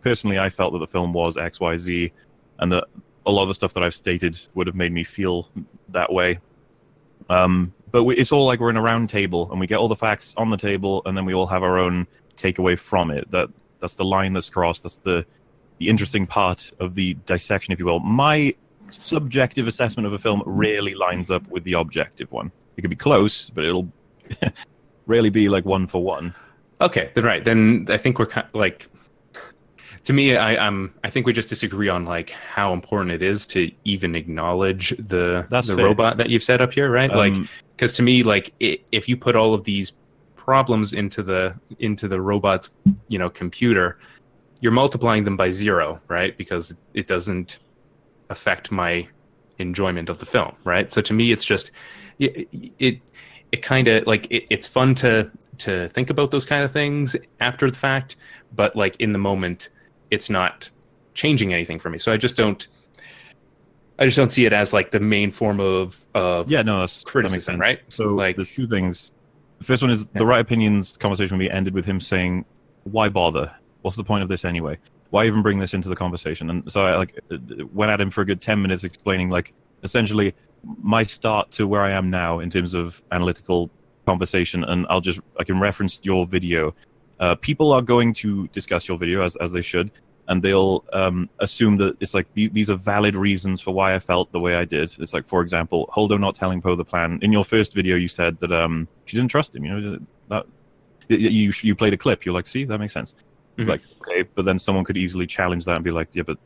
personally, I felt that the film was X, Y, Z, and that a lot of the stuff that I've stated would have made me feel that way. But it's all like we're in a round table and we get all the facts on the table and then we all have our own takeaway from it. That's the line that's crossed. That's the interesting part of the dissection, if you will. My subjective assessment of a film rarely lines up with the objective one. It could be close, but it'll rarely be like one for one. Okay, then right. Then I think we're like, to me, I think we just disagree on like how important it is to even acknowledge the robot that you've set up here, right? Like, because to me, like if you put all of these problems into the robot's computer, you're multiplying them by 0, right? Because it doesn't affect my enjoyment of the film, right? So to me, it's just it kind of like it's fun to think about those kind of things after the fact, but like in the moment, it's not changing anything for me. So I just don't see it as like the main form of criticism, that makes sense. Right? So like, there's two things. The first one is the right opinions conversation with me ended with him saying, "Why bother? What's the point of this anyway? Why even bring this into the conversation?" And so I went at him for a good 10 minutes explaining like essentially my start to where I am now in terms of analytical conversation. And I can reference your video. People are going to discuss your video as they should, and they'll assume that it's like these are valid reasons for why I felt the way I did. It's like, for example, Holdo not telling Poe the plan. In your first video, you said that she didn't trust him. That you played a clip. You're like, see, that makes sense. Mm-hmm. Like, okay, but then someone could easily challenge that and be like, yeah, but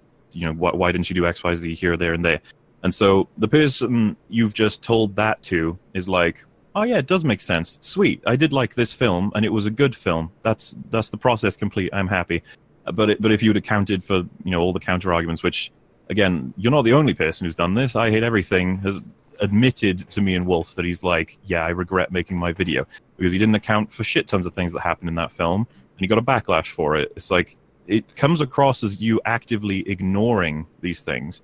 why didn't you do X, Y, Z here, there, and there? And so the person you've just told that to is like, oh yeah, it does make sense. Sweet, I did like this film, and it was a good film. That's the process complete. I'm happy. But if you had accounted for all the counter arguments, which again, you're not the only person who's done this. I Hate Everything has admitted to me and Wolf that he's like, yeah, I regret making my video because he didn't account for shit tons of things that happened in that film, and he got a backlash for it. It's like it comes across as you actively ignoring these things.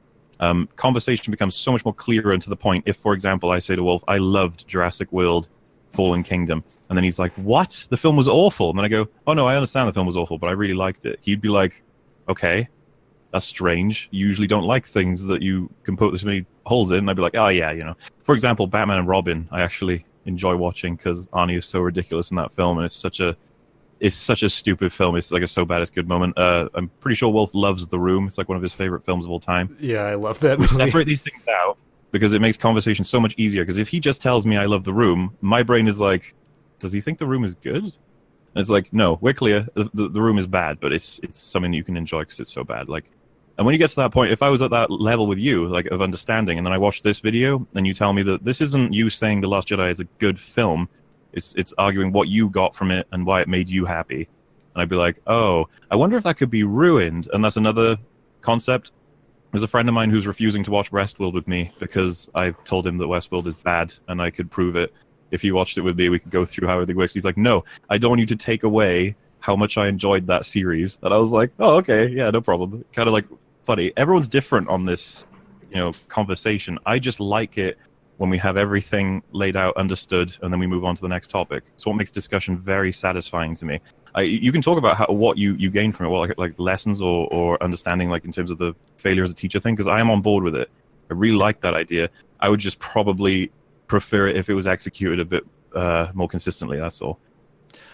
Conversation becomes so much more clear and to the point. If, for example, I say to Wolf, I loved Jurassic World Fallen Kingdom, and then he's like, what? The film was awful. And then I go, oh no, I understand the film was awful, but I really liked it. He'd be like, okay, that's strange. You usually don't like things that you can put this many holes in. And I'd be like, oh yeah, For example, Batman and Robin, I actually enjoy watching because Arnie is so ridiculous in that film, and it's such a stupid film. It's like a so bad it's good moment. I'm pretty sure Wolf loves The Room. It's like one of his favorite films of all time. Yeah, I love that We movie. separate these things out because it makes conversation so much easier. Because if he just tells me I love The Room, my brain is like, does he think The Room is good? And it's like, no, we're clear. The Room is bad, but it's something you can enjoy because it's so bad. Like, and when you get to that point, if I was at that level with you, like of understanding, and then I watch this video, and you tell me that this isn't you saying The Last Jedi is a good film, it's arguing what you got from it and why it made you happy. And I'd be like, oh, I wonder if that could be ruined. And that's another concept. There's a friend of mine who's refusing to watch Westworld with me because I've told him that Westworld is bad and I could prove it. If he watched it with me, we could go through how everything works. He's like, no, I don't want you to take away how much I enjoyed that series. And I was like, oh, okay, yeah, no problem. Kind of like funny. Everyone's different on this, conversation. I just like it when we have everything laid out, understood, and then we move on to the next topic. It's what makes discussion very satisfying to me. You can talk about what you gain from it, like lessons or understanding, like in terms of the failure as a teacher thing, because I am on board with it. I really like that idea. I would just probably prefer it if it was executed a bit more consistently. That's all.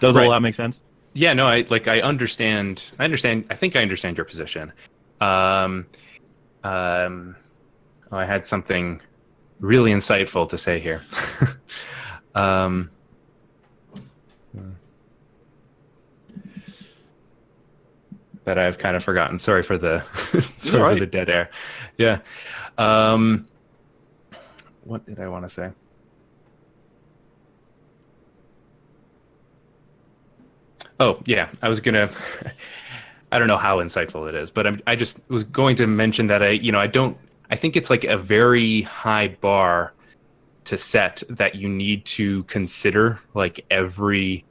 Does all that make sense? Yeah, no, I understand. I think I understand your position. I had something really insightful to say here. That I've kind of forgotten. Sorry for the for the dead air. Yeah. What did I want to say? Oh, yeah. I was gonna. I don't know how insightful it is, but I just was going to mention that I think it's like a very high bar to set, that you need to consider like every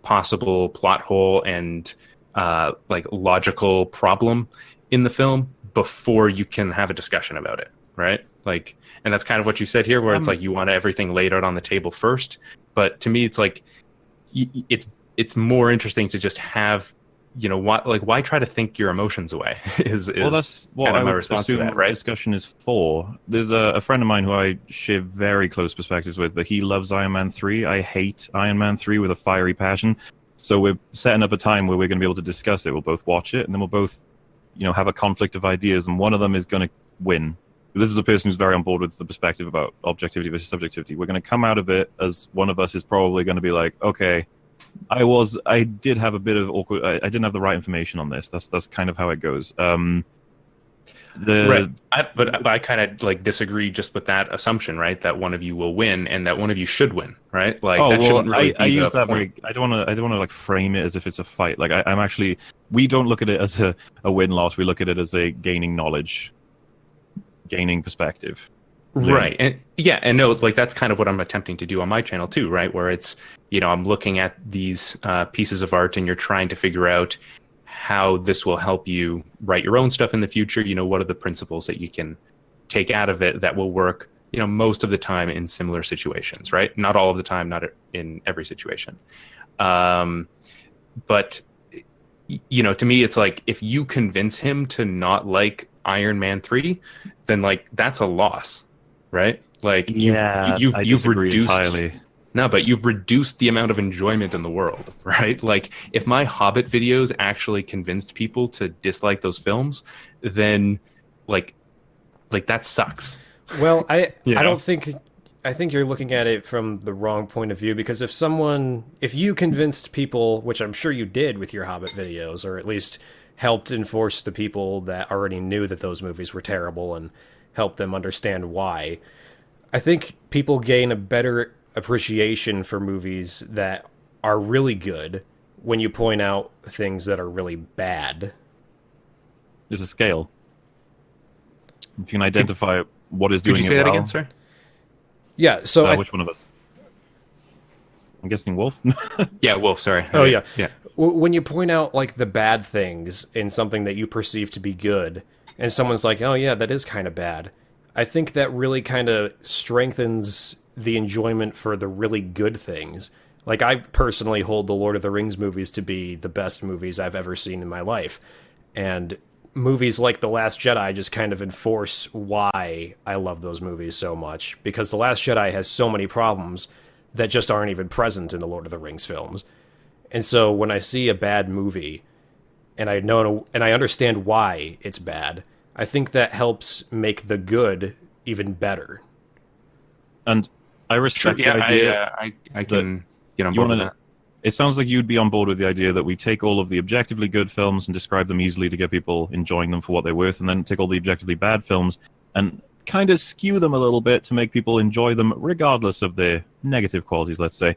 possible plot hole and like logical problem in the film before you can have a discussion about it, right? Like, and that's kind of what you said here, where it's like you want everything laid out on the table first. But to me, it's like it's more interesting to just have, why try to think your emotions away? Is that's what kind of I my would response to assume that, right? discussion is for. There's a friend of mine who I share very close perspectives with, but he loves Iron Man 3. I hate Iron Man 3 with a fiery passion. So we're setting up a time where we're going to be able to discuss it. We'll both watch it, and then we'll both, have a conflict of ideas, and one of them is going to win. This is a person who's very on board with the perspective about objectivity versus subjectivity. We're going to come out of it as one of us is probably going to be like, okay, I did have a bit of awkward. I didn't have the right information on this. That's kind of how it goes. Right. But I kind of like disagree just with that assumption, right? That one of you will win and that one of you should win, right? Like, that shouldn't really be I use the that point. very. I don't want to like frame it as if it's a fight. Like I'm actually. We don't look at it as a win loss. We look at it as a gaining knowledge, gaining perspective. Right. And yeah, and no, like that's kind of what I'm attempting to do on my channel too, right? Where it's, I'm looking at these pieces of art and you're trying to figure out how this will help you write your own stuff in the future. What are the principles that you can take out of it that will work, most of the time in similar situations, right? Not all of the time, not in every situation. But, to me, it's like, if you convince him to not like Iron Man 3, then like, that's a loss, right? Like, you've reduced entirely. No, but you've reduced the amount of enjoyment in the world, right? Like, if my Hobbit videos actually convinced people to dislike those films, then like that sucks. Well, I think you're looking at it from the wrong point of view, because if you convinced people, which I'm sure you did with your Hobbit videos, or at least helped enforce the people that already knew that those movies were terrible and help them understand why, I think people gain a better appreciation for movies that are really good when you point out things that are really bad. There's a scale. If you can identify what is doing Could you say that again, sorry? Yeah, so which one of us? I'm guessing Wolf. Yeah, Wolf, sorry. Oh, yeah. Yeah. When you point out like the bad things in something that you perceive to be good, and someone's like, oh yeah, that is kind of bad, I think that really kind of strengthens the enjoyment for the really good things. Like, I personally hold the Lord of the Rings movies to be the best movies I've ever seen in my life. And movies like The Last Jedi just kind of enforce why I love those movies so much. Because The Last Jedi has so many problems that just aren't even present in the Lord of the Rings films. And so when I see a bad movie, and I know and I understand why it's bad, I think that helps make the good even better. And I respect the idea. I can get on board with that. It sounds like you'd be on board with the idea that we take all of the objectively good films and describe them easily to get people enjoying them for what they're worth, and then take all the objectively bad films and kind of skew them a little bit to make people enjoy them regardless of their negative qualities, let's say.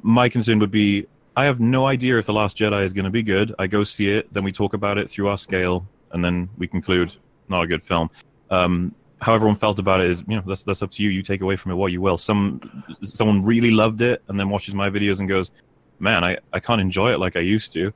My concern would be, I have no idea if The Last Jedi is going to be good. I go see it, then we talk about it through our scale, and then we conclude, not a good film. How everyone felt about it is, that's up to you. You take away from it what you will. Someone really loved it and then watches my videos and goes, man, I can't enjoy it like I used to.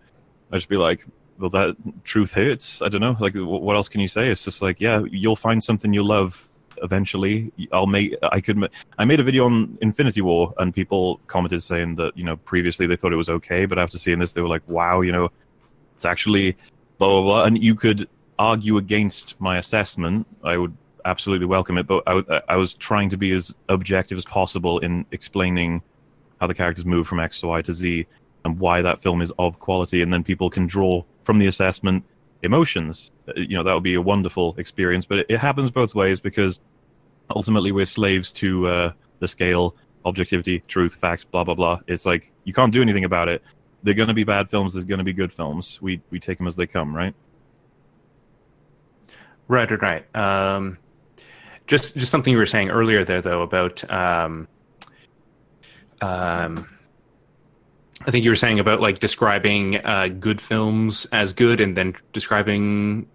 I just be like, well, that truth hurts. I don't know. Like, what else can you say? It's just like, yeah, you'll find something you love eventually. I made a video on Infinity War, and people commented saying that, previously they thought it was okay, but after seeing this, they were like, wow, it's actually blah, blah, blah. And you could argue against my assessment. I would absolutely welcome it, but I was trying to be as objective as possible in explaining how the characters move from X to Y to Z and why that film is of quality, and then people can draw from the assessment emotions. That would be a wonderful experience, but it happens both ways, because ultimately we're slaves to the scale, objectivity, truth, facts, blah, blah, blah. It's like, you can't do anything about it. They're going to be bad films, there's going to be good films. We take them as they come, right? Right. Just something you were saying earlier there, though, about I think you were saying about like describing good films as good, and then describing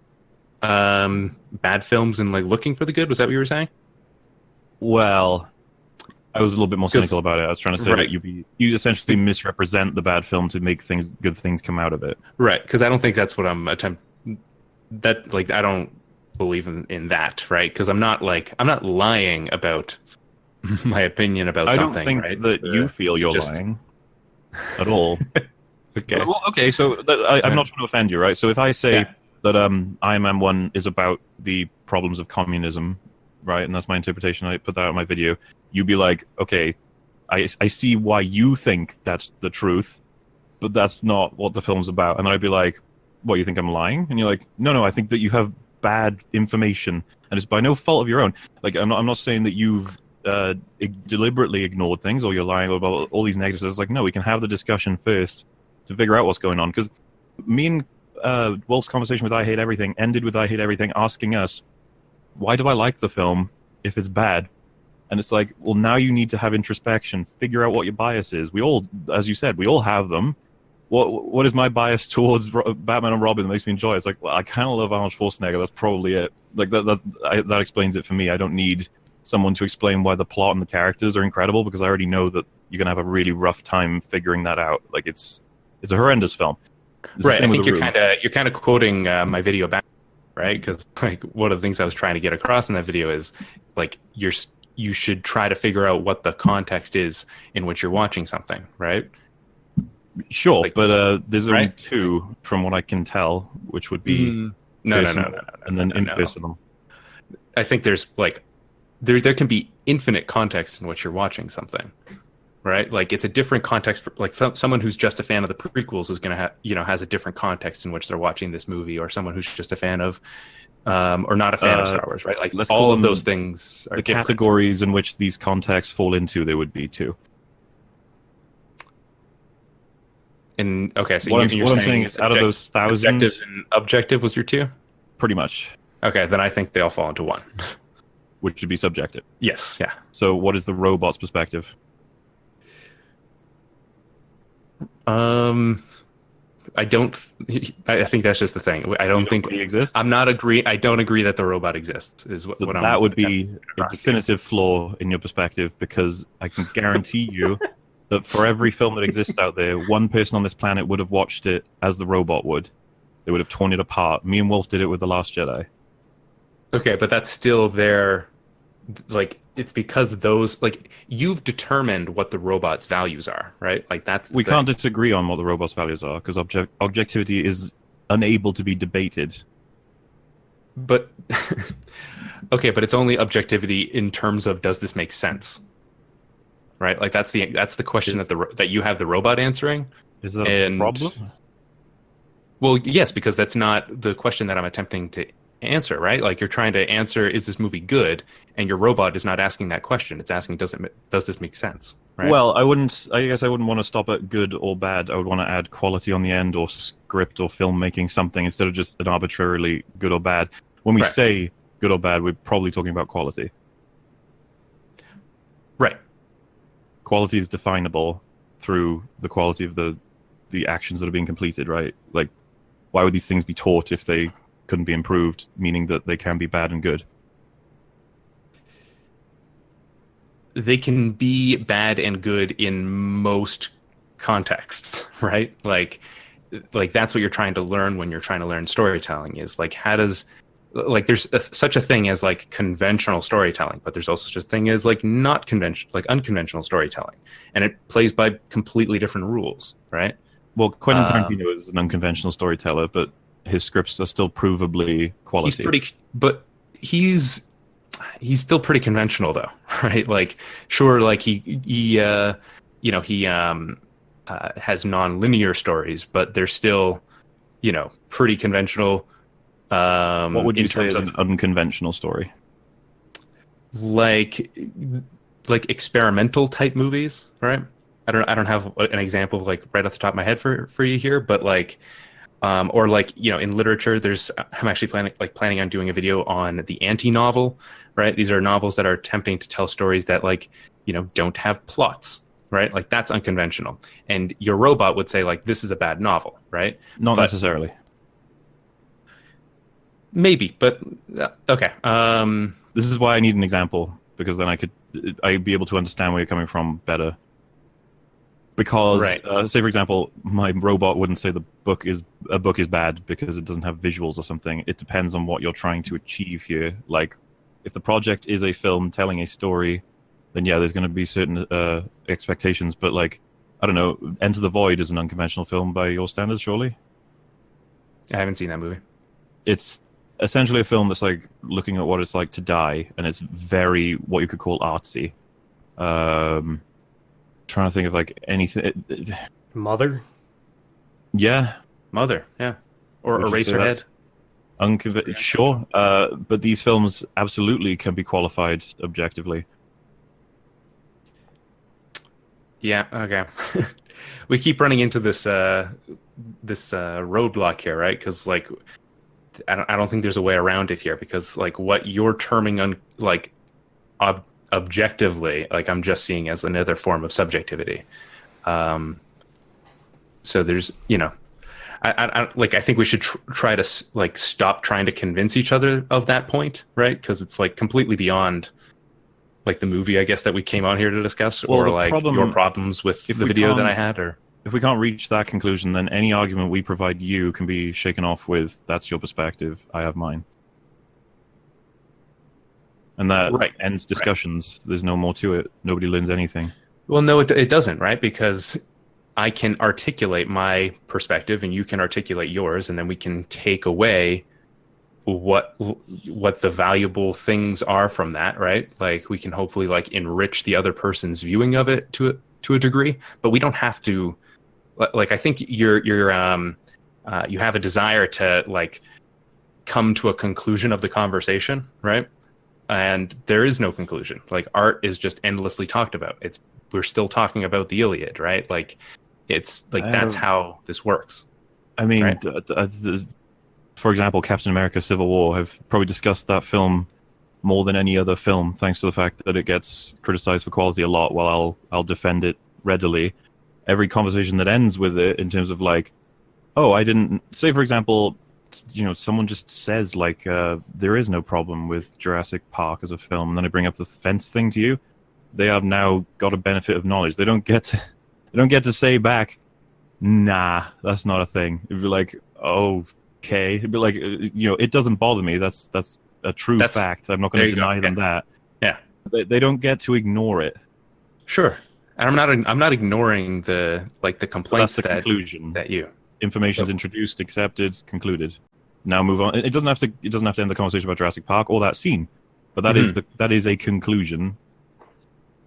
bad films and like looking for the good. Was that what you were saying? Well, I was a little bit more cynical about it. I was trying to say right. that you essentially misrepresent the bad film to make good things come out of it. Right, because I don't think that's what I'm attempting. That like I don't believe in that, right? Because I'm not lying about my opinion about something. I don't think that you feel you're lying at all. Okay. Well, okay, so I'm not trying to offend you, right? So if I say that Iron Man 1 is about the problems of communism, right, and that's my interpretation, I put that out in my video, you'd be like, okay, I see why you think that's the truth, but that's not what the film's about. And then I'd be like, what, you think I'm lying? And you're like, no, I think that you have bad information, and it's by no fault of your own. Like, I'm not saying that you've deliberately ignored things or you're lying about all these negatives. It's like, no, we can have the discussion first to figure out what's going on. Because me and Wolf's conversation with I Hate Everything ended with I Hate Everything asking us, why do I like the film if it's bad? And it's like, well, now you need to have introspection, figure out what your bias is. We all, as you said, we all have them. What is my bias towards Batman and Robin that makes me enjoy it? It's like, well, I kind of love Arnold Schwarzenegger. That's probably it. Like that explains it for me. I don't need someone to explain why the plot and the characters are incredible, because I already know that you're gonna have a really rough time figuring that out. Like, it's a horrendous film. Right. I think you're kind of quoting my video back, right? Because like one of the things I was trying to get across in that video is like you should try to figure out what the context is in which you're watching something, right? Sure, like, but there's only two from what I can tell, which would be no, and then impersonal. I think there's like there can be infinite context in which you're watching something, right? Like it's a different context for like someone who's just a fan of the prequels is going to have has a different context in which they're watching this movie, or someone who's just a fan of or not a fan of Star Wars, right? Like all of those things are the different. Categories in which these contexts fall into. There would be two. And okay, so what I'm saying is, out of those thousands, objective was your two? Pretty much. Okay, then I think they all fall into one. Which would be subjective. Yes, yeah. So what is the robot's perspective? I think that's just the thing. I don't think he exists. I don't agree that the robot exists. That would be a definitive flaw in your perspective, because I can guarantee you that for every film that exists out there, one person on this planet would have watched it as the robot would. They would have torn it apart. Me and Wolf did it with The Last Jedi. Okay, but that's still there. Like, it's because those, like, you've determined what the robot's values are, right? Like, that's the we thing. Can't disagree on what the robot's values are, because objectivity is unable to be debated. But okay, but it's only objectivity in terms of, does this make sense? Right? Like that's the question that you have the robot answering. Is that a problem? Well, yes, because that's not the question that I'm attempting to answer, right? Like you're trying to answer, is this movie good? And your robot is not asking that question. It's asking, does this make sense? Right? Well, I guess I wouldn't want to stop at good or bad. I would want to add quality on the end, or script or filmmaking, something, instead of just an arbitrarily good or bad. When we say good or bad, we're probably talking about quality. Right. Quality is definable through the quality of the actions that are being completed, right? Like, why would these things be taught if they couldn't be improved, meaning that they can be bad and good? They can be bad and good in most contexts, right? Like that's what you're trying to learn when you're trying to learn storytelling, is like, how does like there's such a thing as like conventional storytelling, but there's also such a thing as like not conventional, like unconventional storytelling, and it plays by completely different rules, right? Well, Quentin Tarantino is an unconventional storyteller, but his scripts are still provably quality. He's still pretty conventional though, right? Like, sure, like he has non-linear stories, but they're still, pretty conventional. What would you say is an unconventional story? Like experimental type movies, right? I don't have an example like right off the top of my head for you here, but like, or like in literature, I'm actually planning on doing a video on the anti-novel, right? These are novels that are attempting to tell stories that like don't have plots, right? Like that's unconventional, and your robot would say like this is a bad novel, right? Not necessarily. Maybe, but okay. This is why I need an example, because then I'd be able to understand where you're coming from better. Because, right. Say for example, my robot wouldn't say a book is bad because it doesn't have visuals or something. It depends on what you're trying to achieve here. Like, if the project is a film telling a story, then yeah, there's going to be certain expectations. But like, I don't know, Enter the Void is an unconventional film by your standards, surely? I haven't seen that movie. It's essentially a film that's like looking at what it's like to die, and it's very what you could call artsy. Trying to think of like anything. Mother? Yeah. Mother, yeah. Or Eraserhead. Sure. But these films absolutely can be qualified objectively. Yeah, okay. We keep running into this roadblock here, right? Because like I don't think there's a way around it here, because like what you're terming objectively, like I'm just seeing as another form of subjectivity. So there's I think we should try to like stop trying to convince each other of that point, right? Because it's like completely beyond like the movie, I guess, that we came on here to discuss, or like your problems with the video that I had, or if we can't reach that conclusion, then any argument we provide you can be shaken off with, that's your perspective, I have mine. And that ends discussions. Right. There's no more to it. Nobody learns anything. Well, no, it doesn't, right? Because I can articulate my perspective and you can articulate yours, and then we can take away what the valuable things are from that, right? Like we can hopefully like enrich the other person's viewing of it to a degree, but we don't have to. Like I think you have a desire to like come to a conclusion of the conversation, right? And there is no conclusion. Like art is just endlessly talked about. We're still talking about the Iliad, right? Like it's like that's how this works. I mean, right? For example, Captain America: Civil War. I've probably discussed that film more than any other film, thanks to the fact that it gets criticized for quality a lot, while I'll defend it readily. Every conversation that ends with it, in terms of like, oh, I didn't say, for example, someone just says like, there is no problem with Jurassic Park as a film, and then I bring up the fence thing to you. They have now got a benefit of knowledge. They don't get to say back, nah, that's not a thing. It'd be like, okay. It'd be like, it doesn't bother me. That's a true fact. I'm not going to deny them that. Yeah. They don't get to ignore it. Sure. And I'm not ignoring the complaints conclusion that you information's introduced, accepted, concluded. Now move on. It doesn't have to end the conversation about Jurassic Park or that scene, but that is a conclusion.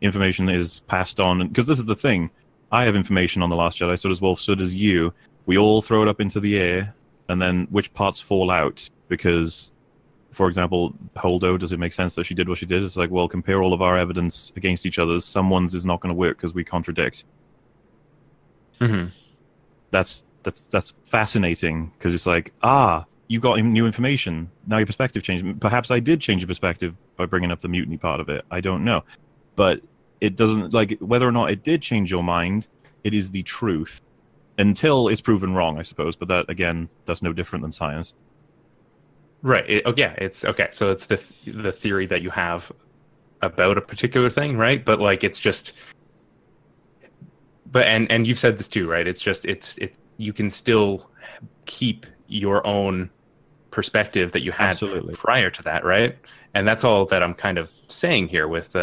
Information is passed on, because this is the thing. I have information on The Last Jedi, so does Wolf, so does you. We all throw it up into the air, and then which parts fall out? Because, for example, Holdo, does it make sense that she did what she did? It's like, well, compare all of our evidence against each other's. Someone's is not going to work because we contradict. Mm-hmm. That's fascinating, because it's like, you got new information. Now your perspective changed. Perhaps I did change your perspective by bringing up the mutiny part of it. I don't know. But it doesn't, like, whether or not it did change your mind, it is the truth. Until it's proven wrong, I suppose. But that, again, that's no different than science. Right. It's okay. So it's the theory that you have about a particular thing, right? But like, it's just, but and you've said this too, right? It's just you can still keep your own perspective that you had Absolutely. prior to that, right? And that's all that I'm kind of saying here with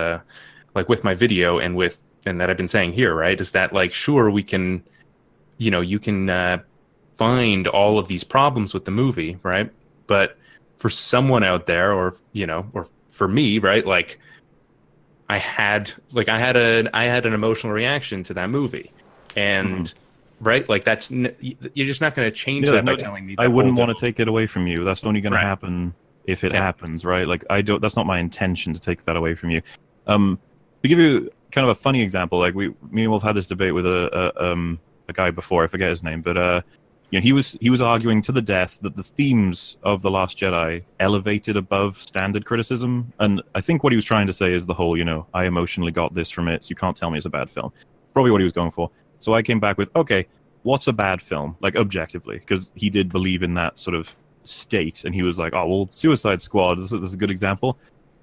with my video and that I've been saying here, right? Is that like, sure, we can, you can find all of these problems with the movie, right? But for someone out there, or for me, right? Like, I had an emotional reaction to that movie, and right, like you're just not going to change that by telling me. I wouldn't want to take it away from you. That's only going to happen if it happens, right? Like, I don't. That's not my intention to take that away from you. To give you kind of a funny example, like me and Wolf had this debate with a guy before. I forget his name, but he was arguing to the death that the themes of The Last Jedi elevated above standard criticism, and I think what he was trying to say is the whole, I emotionally got this from it, so you can't tell me it's a bad film. Probably what he was going for. So I came back with, okay, what's a bad film, like objectively? Because he did believe in that sort of state, and he was like, oh, well, Suicide Squad, this is a good example.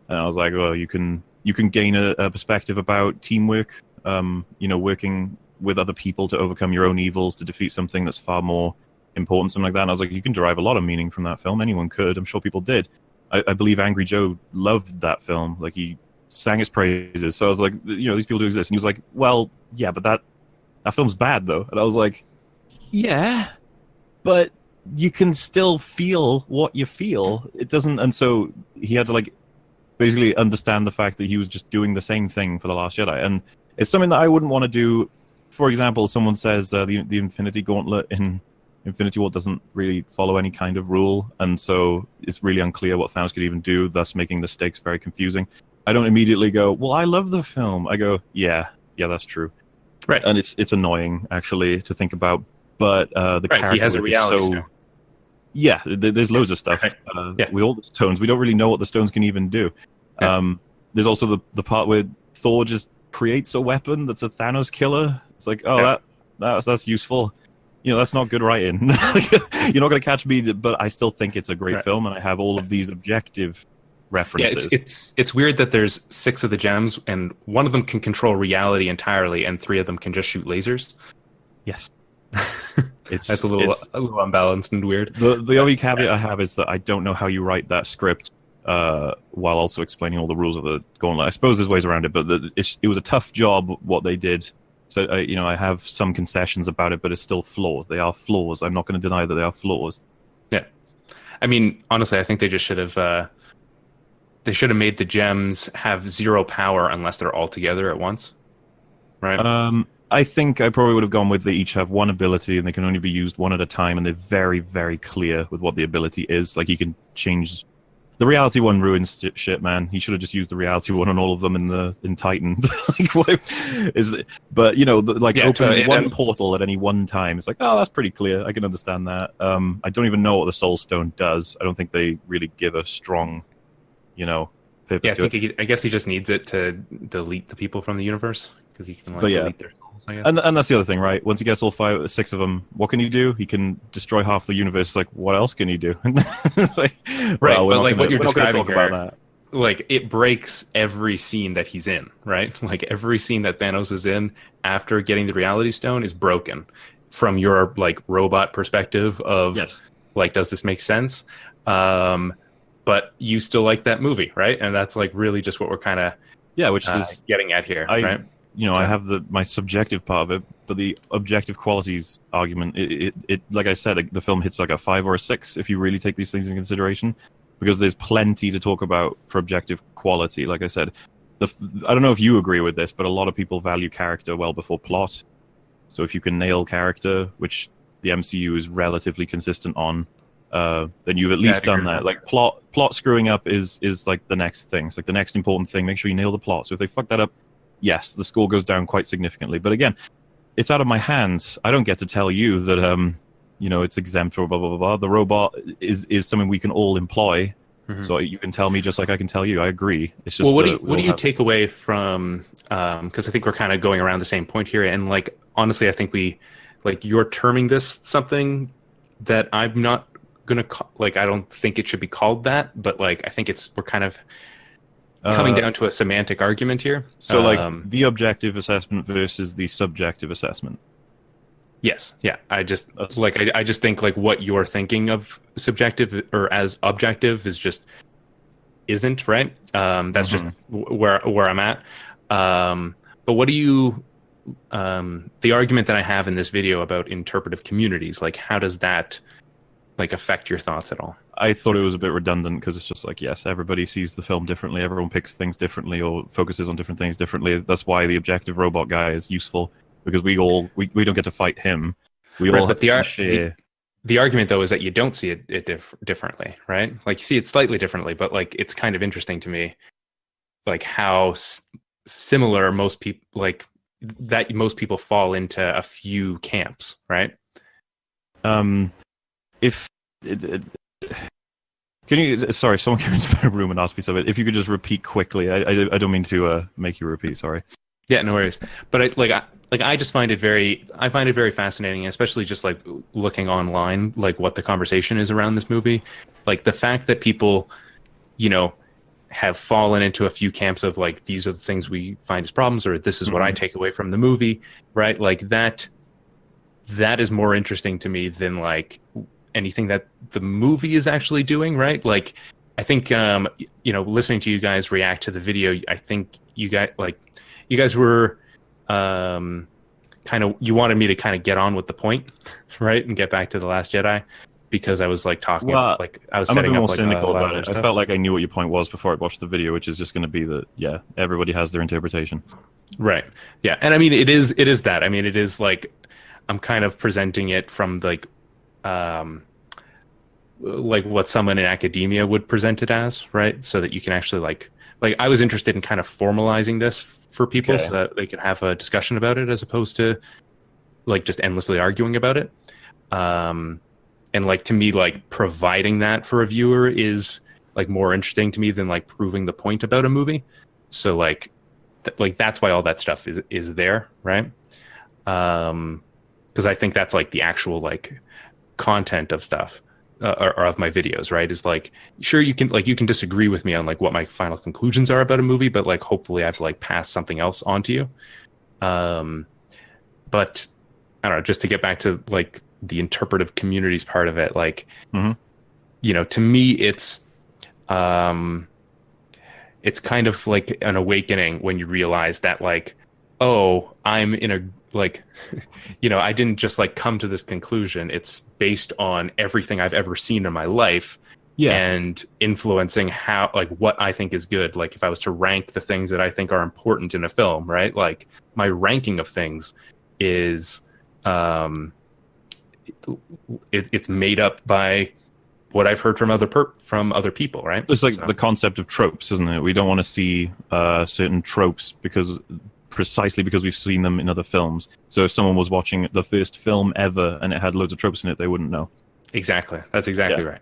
And I was like, well, you can gain a perspective about teamwork, working with other people to overcome your own evils, to defeat something that's far more important, something like that. And I was like, you can derive a lot of meaning from that film. Anyone could. I'm sure people did. I believe Angry Joe loved that film. Like, he sang its praises. So I was like, these people do exist. And he was like, well, yeah, but that film's bad, though. And I was like, yeah, but you can still feel what you feel. It doesn't. And so he had to, like, basically understand the fact that he was just doing the same thing for The Last Jedi. And it's something that I wouldn't want to do. For example, someone says the Infinity Gauntlet in Infinity War doesn't really follow any kind of rule, and so it's really unclear what Thanos could even do, thus making the stakes very confusing. I don't immediately go, well, I love the film. I go, yeah, that's true. Right. And it's annoying, actually, to think about, but the character he has a reality so... stone. Yeah, there's loads of stuff. Right. With all the stones, we don't really know what the stones can even do. Yeah. There's also the part where Thor just creates a weapon that's a Thanos killer. It's like, that's useful. That's not good writing. You're not going to catch me, but I still think it's a great film, and I have all of these objective references. Yeah, it's weird that there's 6 of the gems, and one of them can control reality entirely, and 3 of them can just shoot lasers. Yes. That's a little unbalanced and weird. The only caveat I have is that I don't know how you write that script while also explaining all the rules of the Gauntlet. I suppose there's ways around it, but it was a tough job what they did. So I have some concessions about it, but it's still flaws. They are flaws. I'm not going to deny that they are flaws. Yeah, I mean, honestly, I think they just should have. They should have made the gems have 0 power unless they're all together at once. Right. I think I probably would have gone with they each have one ability and they can only be used one at a time, and they're very, very clear with what the ability is. Like, you can change. The reality one ruins shit, man. He should have just used the reality one on all of them in Titan. Like, what is it? But opening one portal at any one time. It's like, oh, that's pretty clear. I can understand that. I don't even know what the Soul Stone does. I don't think they really give a strong, purpose to it. I guess he just needs it to delete the people from the universe, because he can delete their souls. I guess. And that's the other thing, right? Once he gets all 6 of them, what can he do? He can destroy half the universe. Like, what else can he do? Like, right, well, but like what you're describing talk about that. Like, it breaks every scene that he's in, right? Like, every scene that Thanos is in after getting the Reality Stone is broken from your, like, robot perspective of, like, does this make sense? But you still like that movie, right? And that's, like, really just what we're kind of which is getting at here, right? I have my subjective part of it, but the objective qualities argument, it like I said, the film hits like a 5 or a 6 if you really take these things into consideration, because there's plenty to talk about for objective quality. Like I said, I don't know if you agree with this, but a lot of people value character well before plot. So if you can nail character, which the MCU is relatively consistent on, then you've at least done that. Like, plot screwing up is like the next thing. It's like the next important thing. Make sure you nail the plot. So if they fuck that up, yes, the score goes down quite significantly. But again, it's out of my hands. I don't get to tell you that it's exempt or blah blah blah blah. The robot is something we can all employ. Mm-hmm. So you can tell me just like I can tell you. I agree. It's just what do you take away from? Because I think we're kind of going around the same point here, and like honestly, I think you're terming this something that I'm not gonna I don't think it should be called that, but like I think we're kind of coming down to a semantic argument here. So the objective assessment versus the subjective assessment. Yes, yeah. I just I just think like what you're thinking of subjective or as objective is just isn't right. That's just where I'm at. But what do you the argument that I have in this video about interpretive communities, like how does that like affect your thoughts at all? I thought it was a bit redundant because it's just like, yes, everybody sees the film differently, everyone picks things differently or focuses on different things differently. That's why the objective robot guy is useful, because we don't get to fight him. We all have to share. The argument though is that you don't see it differently, right? Like you see it slightly differently, but like it's kind of interesting to me, like how similar most people like that most people fall into a few camps, right? If can you? Sorry, someone came into my room and asked me something. If you could just repeat quickly, I don't mean to make you repeat. Sorry. Yeah, no worries. But I just find it very fascinating, especially just like looking online, like what the conversation is around this movie, like the fact that people, you know, have fallen into a few camps of like these are the things we find as problems, or this is what I take away from the movie, right? Like that is more interesting to me than like anything that the movie is actually doing, right? Like I think you know, listening to you guys react to the video, I think you guys were kind of, you wanted me to kind of get on with the point, right, and get back to the Last Jedi, because I was like talking like I was setting I'm a bit more up cynical like, about it. I felt like I knew what your point was before I watched the video, which is just going to be that everybody has their interpretation. Right. Yeah, and I mean it is that. I mean it is like I'm kind of presenting it from like what someone in academia would present it as, right? So that you can actually like I was interested in kind of formalizing this for people so that they can have a discussion about it as opposed to like just endlessly arguing about it. And like to me, like providing that for a viewer is like more interesting to me than like proving the point about a movie. So like that's why all that stuff is there, right? Because I think that's like the actual like content of stuff. Or of my videos, right? Is like, sure, you can disagree with me on like what my final conclusions are about a movie, but like hopefully I've like passed something else on to you. But I don't know, just to get back to like the interpretive communities part of it, like you know, to me it's kind of like an awakening when you realize that like, oh, I'm in a like, you know, I didn't just like come to this conclusion. It's based on everything I've ever seen in my life and influencing how, like what I think is good. Like if I was to rank the things that I think are important in a film, right? Like my ranking of things is, it's made up by what I've heard from other people, right? It's like the concept of tropes, isn't it? We don't want to see certain tropes precisely because we've seen them in other films. So if someone was watching the first film ever and it had loads of tropes in it, they wouldn't know. Exactly. That's exactly right.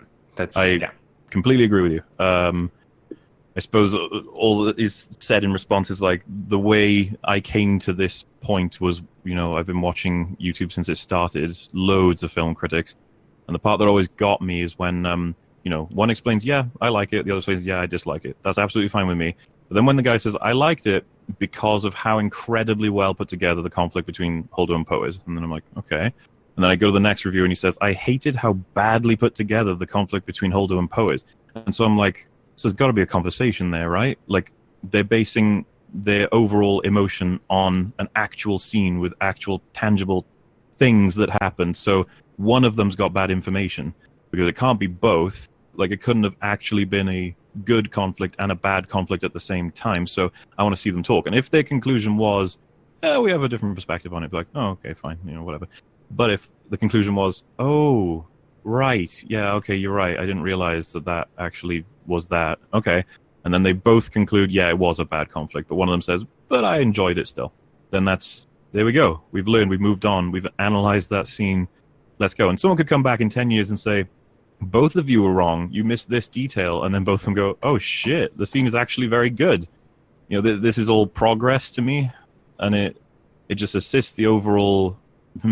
I completely agree with you. I suppose all that is said in response is like the way I came to this point was, you know, I've been watching YouTube since it started, loads of film critics. And the part that always got me is when, you know, one explains, yeah, I like it. The other explains, yeah, I dislike it. That's absolutely fine with me. But then when the guy says, I liked it because of how incredibly well put together the conflict between Holdo and Poe is. And then I'm like, okay. And then I go to the next review and he says, I hated how badly put together the conflict between Holdo and Poe is. And so I'm like, so there's got to be a conversation there, right? Like they're basing their overall emotion on an actual scene with actual tangible things that happened. So one of them's got bad information because it can't be both. Like it couldn't have actually been a good conflict and a bad conflict at the same time. So I want to see them talk. And if their conclusion was, we have a different perspective on it, be like, oh, okay, fine, you know, whatever. But if the conclusion was, oh, right, yeah, okay, you're right, I didn't realize that actually was that. Okay. And then they both conclude, yeah, it was a bad conflict. But one of them says, but I enjoyed it still. Then there we go. We've learned, we've moved on, we've analyzed that scene. Let's go. And someone could come back in 10 years and say, both of you were wrong. You missed this detail. And then both of them go, oh, shit, the scene is actually very good. You know, this is all progress to me. And it just assists the overall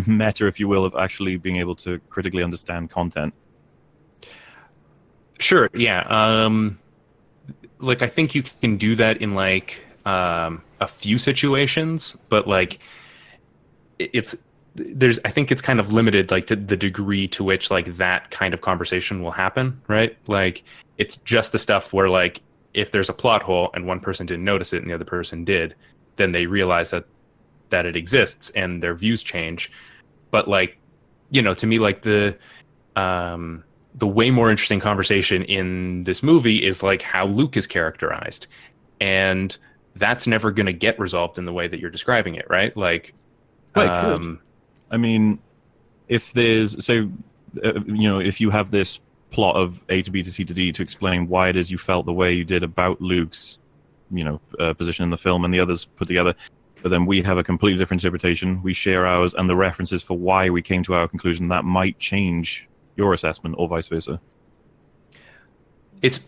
meta, if you will, of actually being able to critically understand content. Sure, yeah. Like, I think you can do that in, like, a few situations. But, like, it's I think it's kind of limited, like, to the degree to which, like, that kind of conversation will happen, right? Like, it's just the stuff where, like, if there's a plot hole and one person didn't notice it and the other person did, then they realize that it exists and their views change. But, like, to me, like, the way more interesting conversation in this movie is, like, how Luke is characterized, and that's never going to get resolved in the way that you're describing it, right? Like, right, I mean, if there's, say, if you have this plot of A to B to C to D to explain why it is you felt the way you did about Luke's, position in the film and the others put together, but then we have a completely different interpretation, we share ours, and the references for why we came to our conclusion, that might change your assessment or vice versa. It's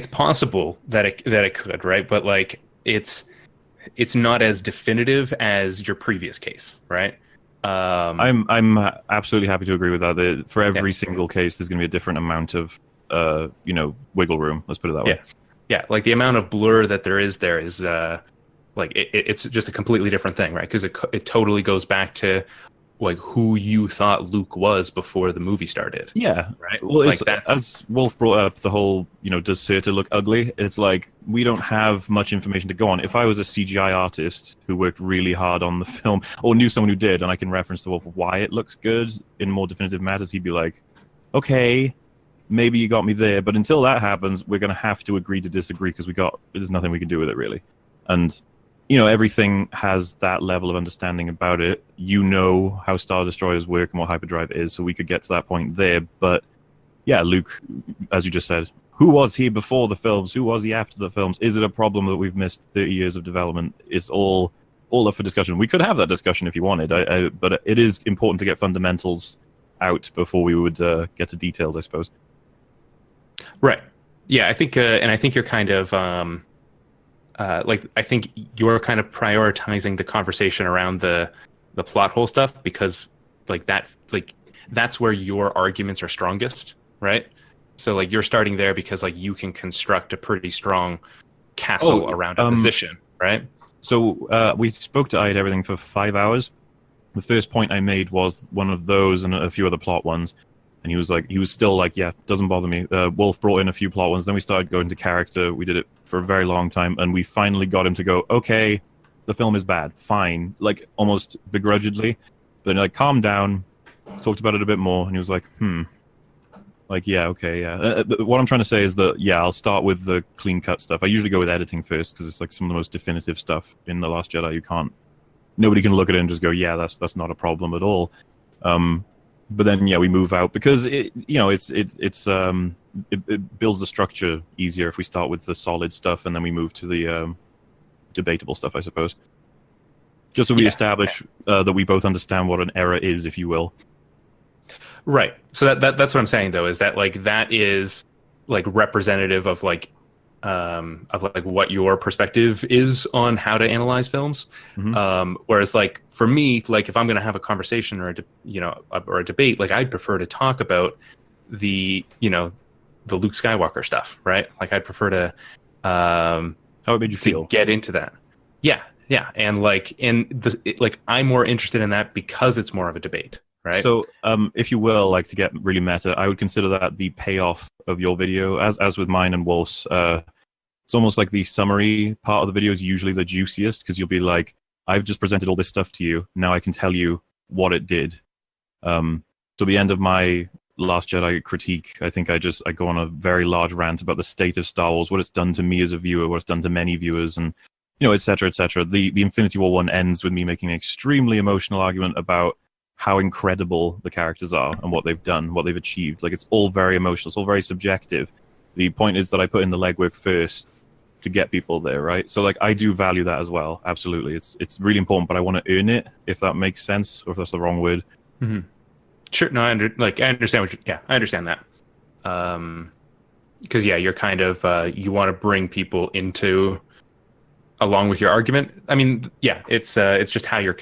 possible that it could, right? But, like, it's not as definitive as your previous case, right? I'm absolutely happy to agree with that. For every single case, there's going to be a different amount of wiggle room. Let's put it that way. Yeah. Like, the amount of blur that there is like, it's just a completely different thing, right? Because it totally goes back to, like, who you thought Luke was before the movie started. Yeah. Right. Well, like as Wolf brought up the whole, does Surtur look ugly? It's like, we don't have much information to go on. If I was a CGI artist who worked really hard on the film, or knew someone who did, and I can reference the Wolf why it looks good in more definitive matters, he'd be like, okay, maybe you got me there. But until that happens, we're going to have to agree to disagree, because there's nothing we can do with it, really. And everything has that level of understanding about it. How Star Destroyers work and what hyperdrive is, so we could get to that point there. But yeah, Luke, as you just said, who was he before the films? Who was he after the films? Is it a problem that we've missed 30 years of development? It's all up for discussion. We could have that discussion if you wanted, but it is important to get fundamentals out before we would get to details, I suppose. Right. Yeah, I think, and I think you're kind of... I think you're kind of prioritizing the conversation around the plot hole stuff, because, like, that's where your arguments are strongest, right? So, like, you're starting there because, like, you can construct a pretty strong castle around a position, right? So we spoke to Ide everything for 5 hours. The first point I made was one of those and a few other plot ones. And he was still like, yeah, doesn't bother me. Wolf brought in a few plot ones. Then we started going to character. We did it for a very long time. And we finally got him to go, okay, the film is bad. Fine. Like, almost begrudgingly. But, like, calm down. Talked about it a bit more. And he was like, Like, yeah, okay, yeah. What I'm trying to say is that, yeah, I'll start with the clean-cut stuff. I usually go with editing first, because it's, like, some of the most definitive stuff in The Last Jedi. Nobody can look at it and just go, yeah, that's not a problem at all. But then, yeah, we move out because it builds the structure easier if we start with the solid stuff and then we move to the debatable stuff, I suppose. Just so we establish that we both understand what an error is, if you will. Right. So that's what I'm saying, though, is that, like, that is, like, representative of what your perspective is on how to analyze films. Mm-hmm. Whereas, like, for me, like, if I'm going to have a conversation or a debate, like, I'd prefer to talk about the Luke Skywalker stuff, right? Like, I'd prefer to how it made you feel, get into that. Yeah. And I'm more interested in that because it's more of a debate. Right. So, if you will, like, to get really meta, I would consider that the payoff of your video, as with mine and Wolf's. It's almost like the summary part of the video is usually the juiciest, because you'll be like, I've just presented all this stuff to you. Now I can tell you what it did. So the end of my Last Jedi critique, I think I go on a very large rant about the state of Star Wars, what it's done to me as a viewer, what it's done to many viewers, and, et cetera, et cetera. The Infinity War one ends with me making an extremely emotional argument about how incredible the characters are and what they've done, what they've achieved. Like, it's all very emotional. It's all very subjective. The point is that I put in the legwork first to get people there, right? So, like, I do value that as well. Absolutely. It's really important, but I want to earn it, if that makes sense, or if that's the wrong word. Mm-hmm. Sure. No, I understand I understand that. Because, you're kind of, you want to bring people into, along with your argument. I mean, yeah, it's just how you're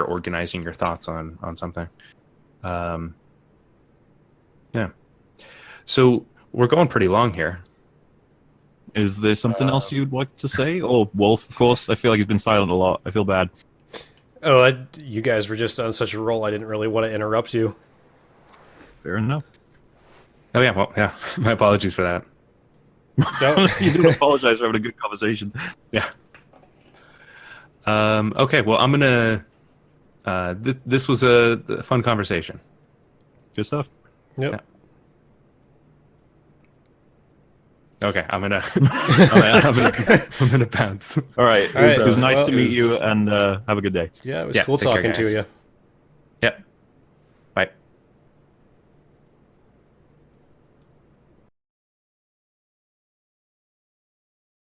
organizing your thoughts on something. Yeah. So we're going pretty long here. Is there something else you'd like to say? Or Wolf, of course. I feel like he's been silent a lot. I feel bad. You guys were just on such a roll. I didn't really want to interrupt you. Fair enough. Oh yeah, well, yeah. My apologies for that. No. You didn't apologize for having a good conversation. Yeah. Okay, well, I'm gonna. This was a fun conversation. Good stuff. Yep. Yeah. Okay, I'm gonna bounce. All right. All right, It was nice well, to meet you, and have a good day. Yeah, it was Yeah, cool take care, talking to guys. you.